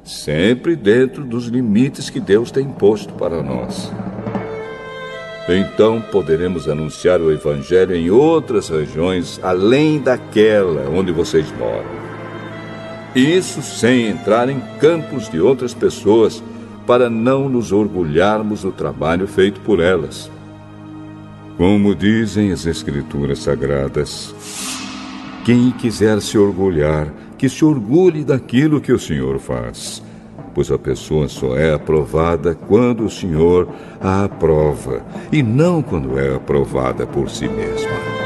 sempre dentro dos limites que Deus tem imposto para nós. Então poderemos anunciar o Evangelho em outras regiões além daquela onde vocês moram. Isso sem entrar em campos de outras pessoas, para não nos orgulharmos do trabalho feito por elas. Como dizem as Escrituras Sagradas, quem quiser se orgulhar, que se orgulhe daquilo que o Senhor faz, pois a pessoa só é aprovada quando o Senhor a aprova, e não quando é aprovada por si mesma.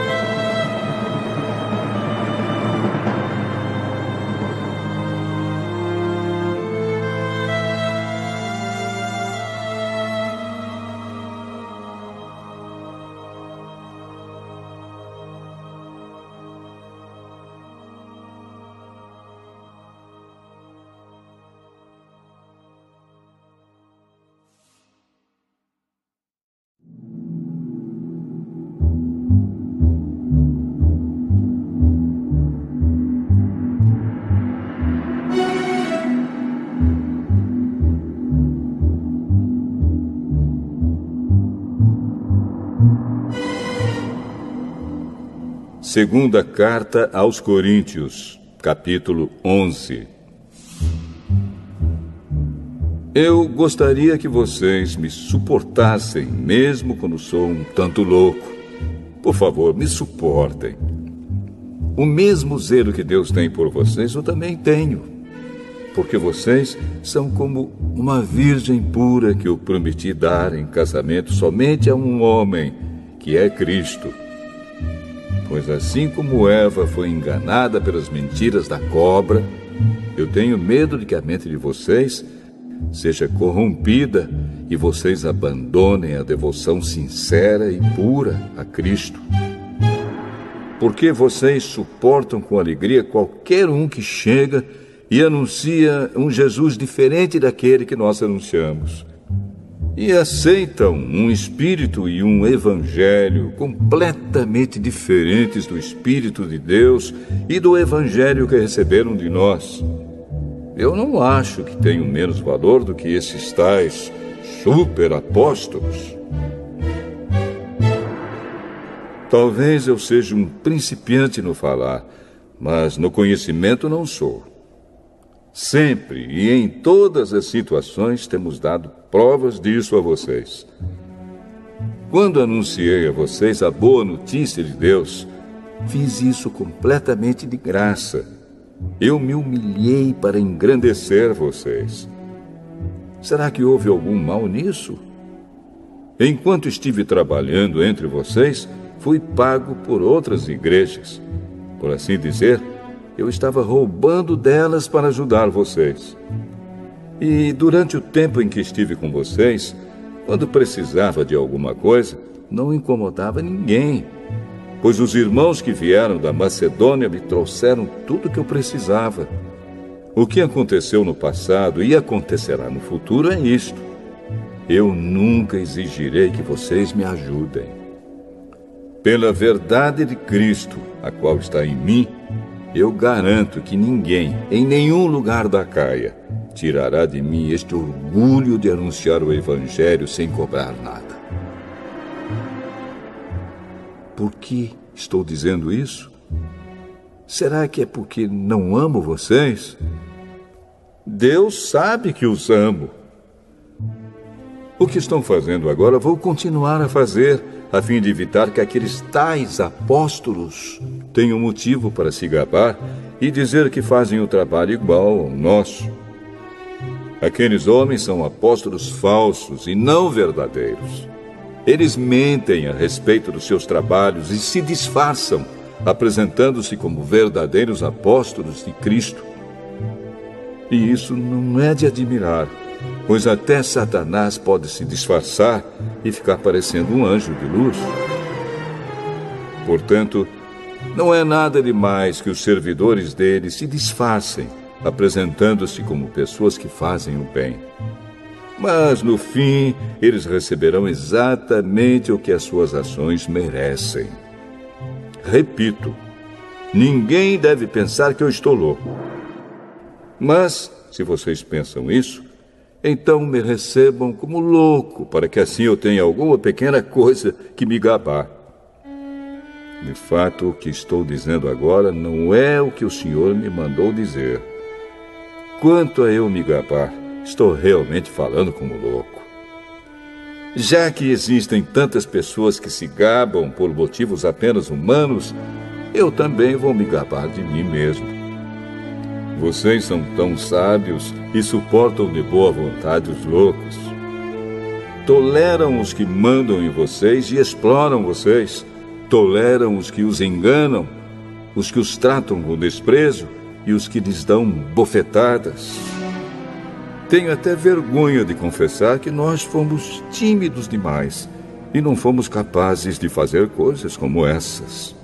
Segunda Carta aos Coríntios, capítulo 11. Eu gostaria que vocês me suportassem, mesmo quando sou um tanto louco. Por favor, me suportem. O mesmo zelo que Deus tem por vocês, eu também tenho. Porque vocês são como uma virgem pura que eu prometi dar em casamento somente a um homem, que é Cristo. Pois assim como Eva foi enganada pelas mentiras da cobra, eu tenho medo de que a mente de vocês seja corrompida e vocês abandonem a devoção sincera e pura a Cristo. Porque vocês suportam com alegria qualquer um que chega e anuncia um Jesus diferente daquele que nós anunciamos. E aceitam um espírito e um evangelho completamente diferentes do Espírito de Deus e do evangelho que receberam de nós. Eu não acho que tenho menos valor do que esses tais super-apóstolos. Talvez eu seja um principiante no falar, mas no conhecimento não sou. Sempre e em todas as situações temos dado provas disso a vocês. Quando anunciei a vocês a boa notícia de Deus, fiz isso completamente de graça. Eu me humilhei para engrandecer vocês. Será que houve algum mal nisso? Enquanto estive trabalhando entre vocês, fui pago por outras igrejas. Por assim dizer, eu estava roubando delas para ajudar vocês. E durante o tempo em que estive com vocês, quando precisava de alguma coisa, não incomodava ninguém, pois os irmãos que vieram da Macedônia me trouxeram tudo o que eu precisava. O que aconteceu no passado e acontecerá no futuro é isto: eu nunca exigirei que vocês me ajudem. Pela verdade de Cristo, a qual está em mim, eu garanto que ninguém, em nenhum lugar da Acaia, tirará de mim este orgulho de anunciar o Evangelho sem cobrar nada. Por que estou dizendo isso? Será que é porque não amo vocês? Deus sabe que os amo. O que estão fazendo agora vou continuar a fazer, a fim de evitar que aqueles tais apóstolos tenham motivo para se gabar e dizer que fazem o trabalho igual ao nosso. Aqueles homens são apóstolos falsos e não verdadeiros. Eles mentem a respeito dos seus trabalhos e se disfarçam, apresentando-se como verdadeiros apóstolos de Cristo. E isso não é de admirar, pois até Satanás pode se disfarçar e ficar parecendo um anjo de luz. Portanto, não é nada demais que os servidores dele se disfarcem, apresentando-se como pessoas que fazem o bem. Mas, no fim, eles receberão exatamente o que as suas ações merecem. Repito, ninguém deve pensar que eu estou louco. Mas, se vocês pensam isso, então me recebam como louco, para que assim eu tenha alguma pequena coisa que me gabar. De fato, o que estou dizendo agora não é o que o Senhor me mandou dizer. Quanto a eu me gabar, estou realmente falando como louco. Já que existem tantas pessoas que se gabam por motivos apenas humanos, eu também vou me gabar de mim mesmo. Vocês são tão sábios e suportam de boa vontade os loucos. Toleram os que mandam em vocês e exploram vocês. Toleram os que os enganam, os que os tratam com desprezo e os que lhes dão bofetadas. Tenho até vergonha de confessar que nós fomos tímidos demais e não fomos capazes de fazer coisas como essas.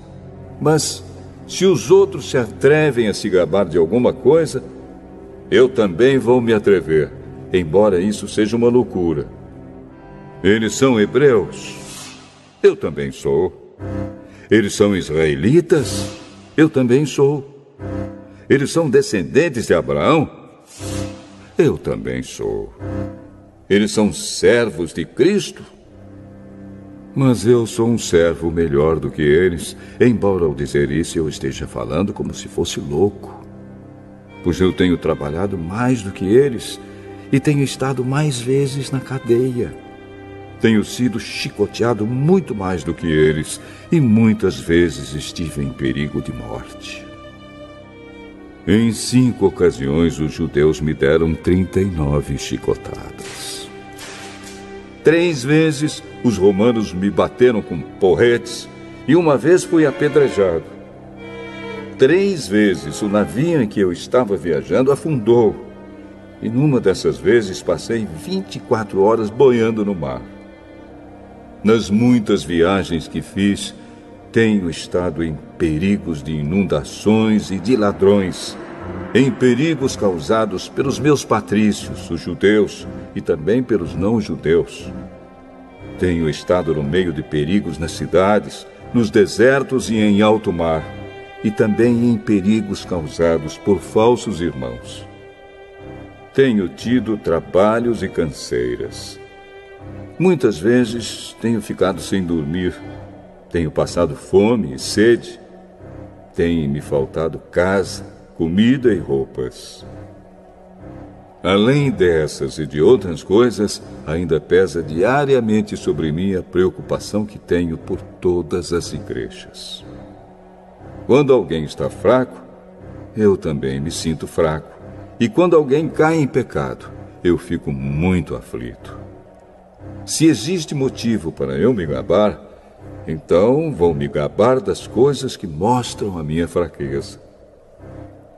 Mas, se os outros se atrevem a se gabar de alguma coisa, eu também vou me atrever, embora isso seja uma loucura. Eles são hebreus? Eu também sou. Eles são israelitas? Eu também sou. Eles são descendentes de Abraão? Eu também sou. Eles são servos de Cristo? Mas eu sou um servo melhor do que eles, embora ao dizer isso eu esteja falando como se fosse louco. Pois eu tenho trabalhado mais do que eles e tenho estado mais vezes na cadeia. Tenho sido chicoteado muito mais do que eles e muitas vezes estive em perigo de morte. Em 5 ocasiões, os judeus me deram 39 chicotadas. 3 vezes, os romanos me bateram com porretes e uma vez fui apedrejado. 3 vezes, o navio em que eu estava viajando afundou. E numa dessas vezes, passei 24 horas boiando no mar. Nas muitas viagens que fiz, tenho estado em perigos de inundações e de ladrões, em perigos causados pelos meus patrícios, os judeus, e também pelos não-judeus. Tenho estado no meio de perigos nas cidades, nos desertos e em alto mar, e também em perigos causados por falsos irmãos. Tenho tido trabalhos e canseiras. Muitas vezes tenho ficado sem dormir. Tenho passado fome e sede. Tem me faltado casa, comida e roupas. Além dessas e de outras coisas, ainda pesa diariamente sobre mim a preocupação que tenho por todas as igrejas. Quando alguém está fraco, eu também me sinto fraco. E quando alguém cai em pecado, eu fico muito aflito. Se existe motivo para eu me gabar, então vou me gabar das coisas que mostram a minha fraqueza.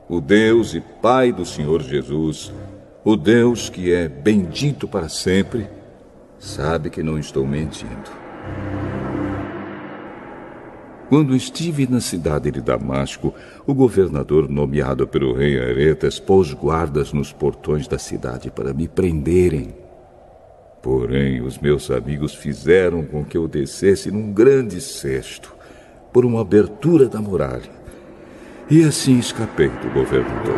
O Deus e Pai do Senhor Jesus, o Deus que é bendito para sempre, sabe que não estou mentindo. Quando estive na cidade de Damasco, o governador nomeado pelo rei Aretas pôs guardas nos portões da cidade para me prenderem. Porém, os meus amigos fizeram com que eu descesse num grande cesto, por uma abertura da muralha, e assim escapei do governador.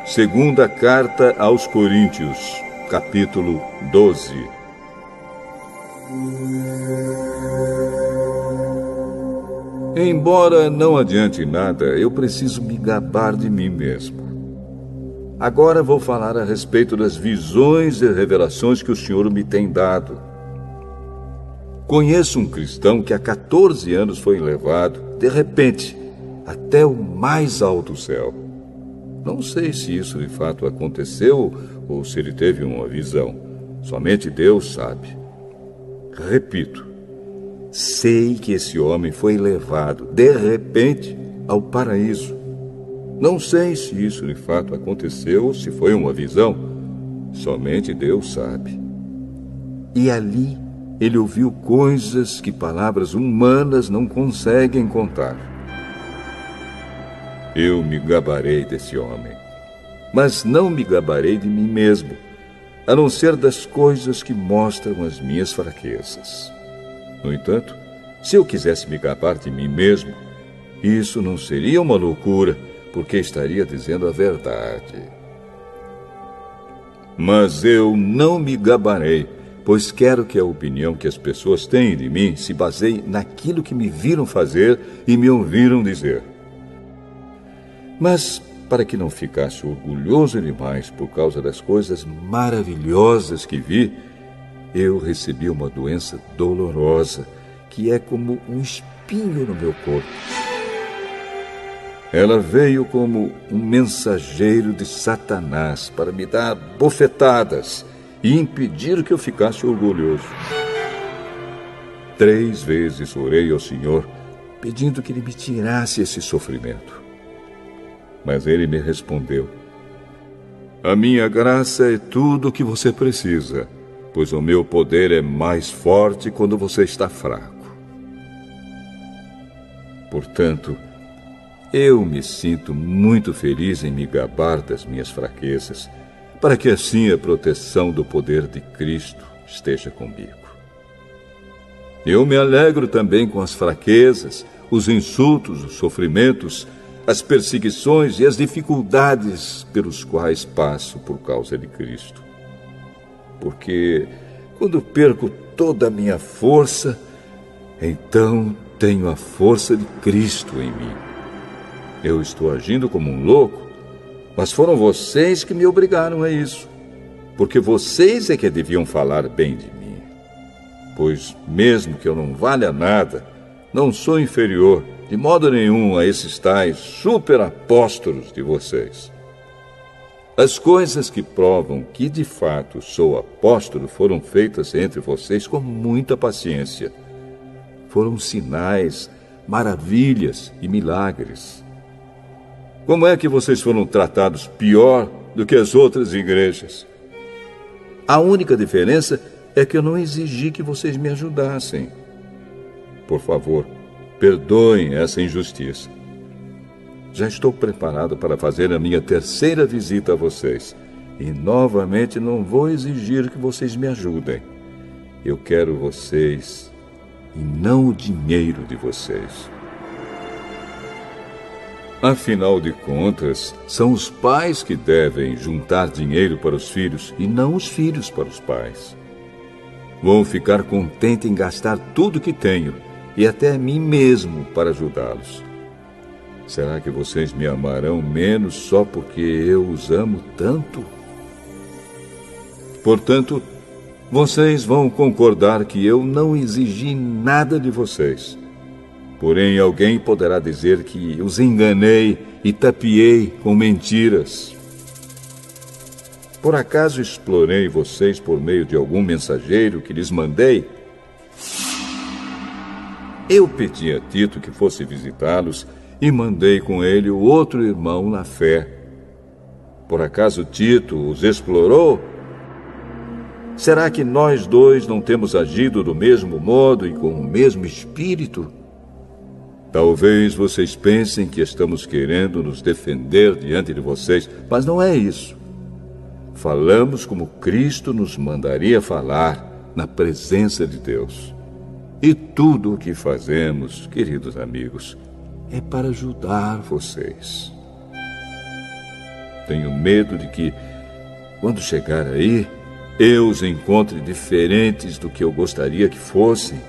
Segunda Carta aos Coríntios, capítulo 12. Embora não adiante nada, eu preciso me gabar de mim mesmo. Agora vou falar a respeito das visões e revelações que o Senhor me tem dado. Conheço um cristão que há 14 anos foi levado, de repente, até o mais alto céu. Não sei se isso de fato aconteceu ou se ele teve uma visão. Somente Deus sabe. Repito, sei que esse homem foi levado, de repente, ao paraíso. Não sei se isso de fato aconteceu ou se foi uma visão. Somente Deus sabe. E ali ele ouviu coisas que palavras humanas não conseguem contar. Eu me gabarei desse homem, mas não me gabarei de mim mesmo, a não ser das coisas que mostram as minhas fraquezas. No entanto, se eu quisesse me gabar de mim mesmo, isso não seria uma loucura, porque estaria dizendo a verdade. Mas eu não me gabarei, pois quero que a opinião que as pessoas têm de mim se baseie naquilo que me viram fazer e me ouviram dizer. Mas, para que não ficasse orgulhoso demais por causa das coisas maravilhosas que vi, eu recebi uma doença dolorosa, que é como um espinho no meu corpo. Ela veio como um mensageiro de Satanás para me dar bofetadas e impedir que eu ficasse orgulhoso. 3 vezes orei ao Senhor, pedindo que Ele me tirasse esse sofrimento. Mas Ele me respondeu: a minha graça é tudo o que você precisa, pois o meu poder é mais forte quando você está fraco. Portanto, eu me sinto muito feliz em me gabar das minhas fraquezas, para que assim a proteção do poder de Cristo esteja comigo. Eu me alegro também com as fraquezas, os insultos, os sofrimentos, as perseguições e as dificuldades pelos quais passo por causa de Cristo. Porque quando perco toda a minha força, então tenho a força de Cristo em mim. Eu estou agindo como um louco, mas foram vocês que me obrigaram a isso, porque vocês é que deviam falar bem de mim. Pois mesmo que eu não valha nada, não sou inferior de modo nenhum a esses tais superapóstolos de vocês. As coisas que provam que de fato sou apóstolo foram feitas entre vocês com muita paciência. Foram sinais, maravilhas e milagres. Como é que vocês foram tratados pior do que as outras igrejas? A única diferença é que eu não exigi que vocês me ajudassem. Por favor, perdoem essa injustiça. Já estou preparado para fazer a minha 3ª visita a vocês. E novamente não vou exigir que vocês me ajudem. Eu quero vocês e não o dinheiro de vocês. Afinal de contas, são os pais que devem juntar dinheiro para os filhos e não os filhos para os pais. Vou ficar contente em gastar tudo que tenho e até a mim mesmo para ajudá-los. Será que vocês me amarão menos só porque eu os amo tanto? Portanto, vocês vão concordar que eu não exigi nada de vocês. Porém, alguém poderá dizer que os enganei e tapeei com mentiras. Por acaso explorei vocês por meio de algum mensageiro que lhes mandei? Eu pedi a Tito que fosse visitá-los e mandei com ele o outro irmão na fé. Por acaso Tito os explorou? Será que nós dois não temos agido do mesmo modo e com o mesmo espírito? Talvez vocês pensem que estamos querendo nos defender diante de vocês, mas não é isso. Falamos como Cristo nos mandaria falar na presença de Deus. E tudo o que fazemos, queridos amigos, é para ajudar vocês. Tenho medo de que, quando chegar aí, eu os encontre diferentes do que eu gostaria que fossem,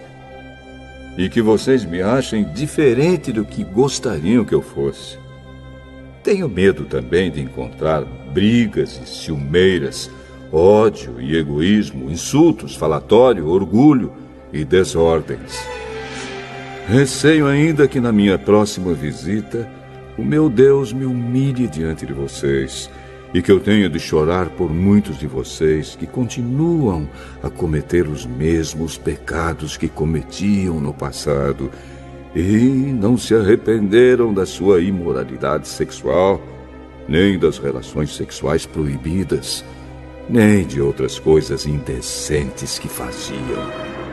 e que vocês me achem diferente do que gostariam que eu fosse. Tenho medo também de encontrar brigas e ciumeiras, ódio e egoísmo, insultos, falatório, orgulho e desordens. Receio ainda que na minha próxima visita o meu Deus me humilhe diante de vocês e que eu tenha de chorar por muitos de vocês que continuam a cometer os mesmos pecados que cometiam no passado e não se arrependeram da sua imoralidade sexual, nem das relações sexuais proibidas, nem de outras coisas indecentes que faziam.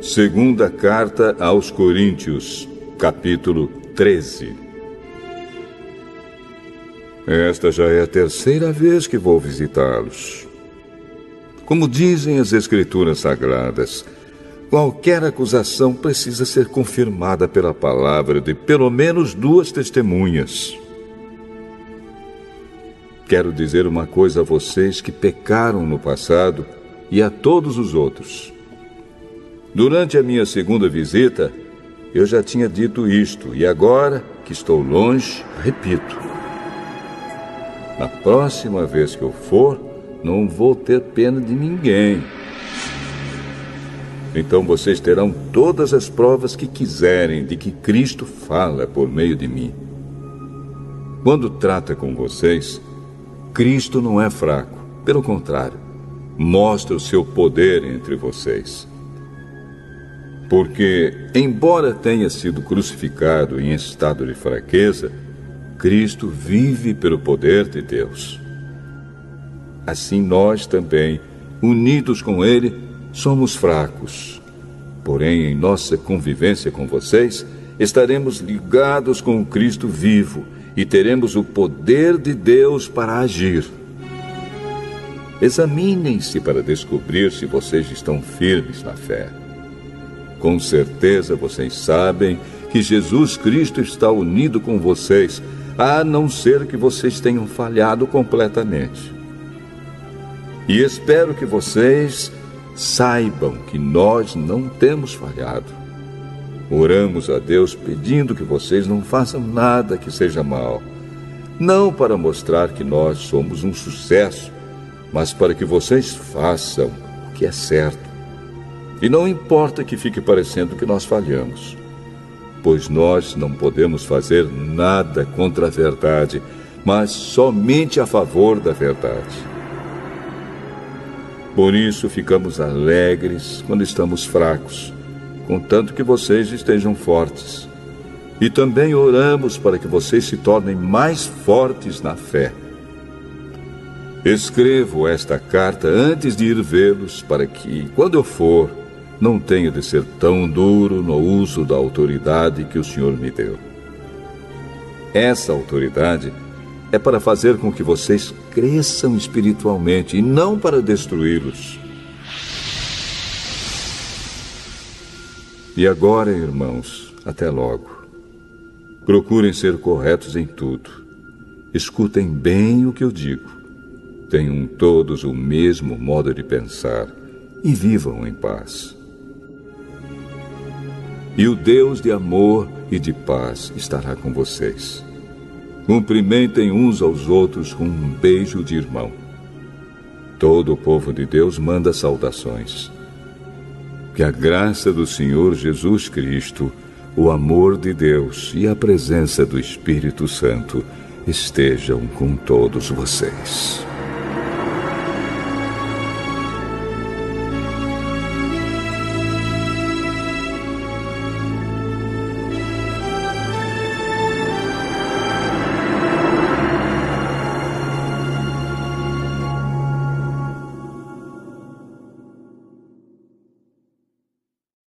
Segunda Carta aos Coríntios, capítulo 13. Esta já é a terceira vez que vou visitá-los. Como dizem as Escrituras Sagradas, qualquer acusação precisa ser confirmada pela palavra de pelo menos 2 testemunhas. Quero dizer uma coisa a vocês que pecaram no passado e a todos os outros. Durante a minha segunda visita, eu já tinha dito isto, e agora que estou longe, repito. Na próxima vez que eu for, não vou ter pena de ninguém. Então vocês terão todas as provas que quiserem de que Cristo fala por meio de mim. Quando trata com vocês, Cristo não é fraco, pelo contrário, mostra o seu poder entre vocês. Porque, embora tenha sido crucificado em estado de fraqueza, Cristo vive pelo poder de Deus. Assim nós também, unidos com Ele, somos fracos. Porém, em nossa convivência com vocês, estaremos ligados com o Cristo vivo e teremos o poder de Deus para agir. Examinem-se para descobrir se vocês estão firmes na fé. Com certeza vocês sabem que Jesus Cristo está unido com vocês, a não ser que vocês tenham falhado completamente. E espero que vocês saibam que nós não temos falhado. Oramos a Deus pedindo que vocês não façam nada que seja mal, não para mostrar que nós somos um sucesso, mas para que vocês façam o que é certo. E não importa que fique parecendo que nós falhamos, pois nós não podemos fazer nada contra a verdade, mas somente a favor da verdade. Por isso ficamos alegres quando estamos fracos, contanto que vocês estejam fortes. E também oramos para que vocês se tornem mais fortes na fé. Escrevo esta carta antes de ir vê-los, para que, quando eu for, não tenha de ser tão duro no uso da autoridade que o Senhor me deu. Essa autoridade é para fazer com que vocês cresçam espiritualmente e não para destruí-los. E agora, irmãos, até logo. Procurem ser corretos em tudo. Escutem bem o que eu digo. Tenham todos o mesmo modo de pensar e vivam em paz. E o Deus de amor e de paz estará com vocês. Cumprimentem uns aos outros com um beijo de irmão. Todo o povo de Deus manda saudações. Que a graça do Senhor Jesus Cristo, o amor de Deus e a presença do Espírito Santo estejam com todos vocês.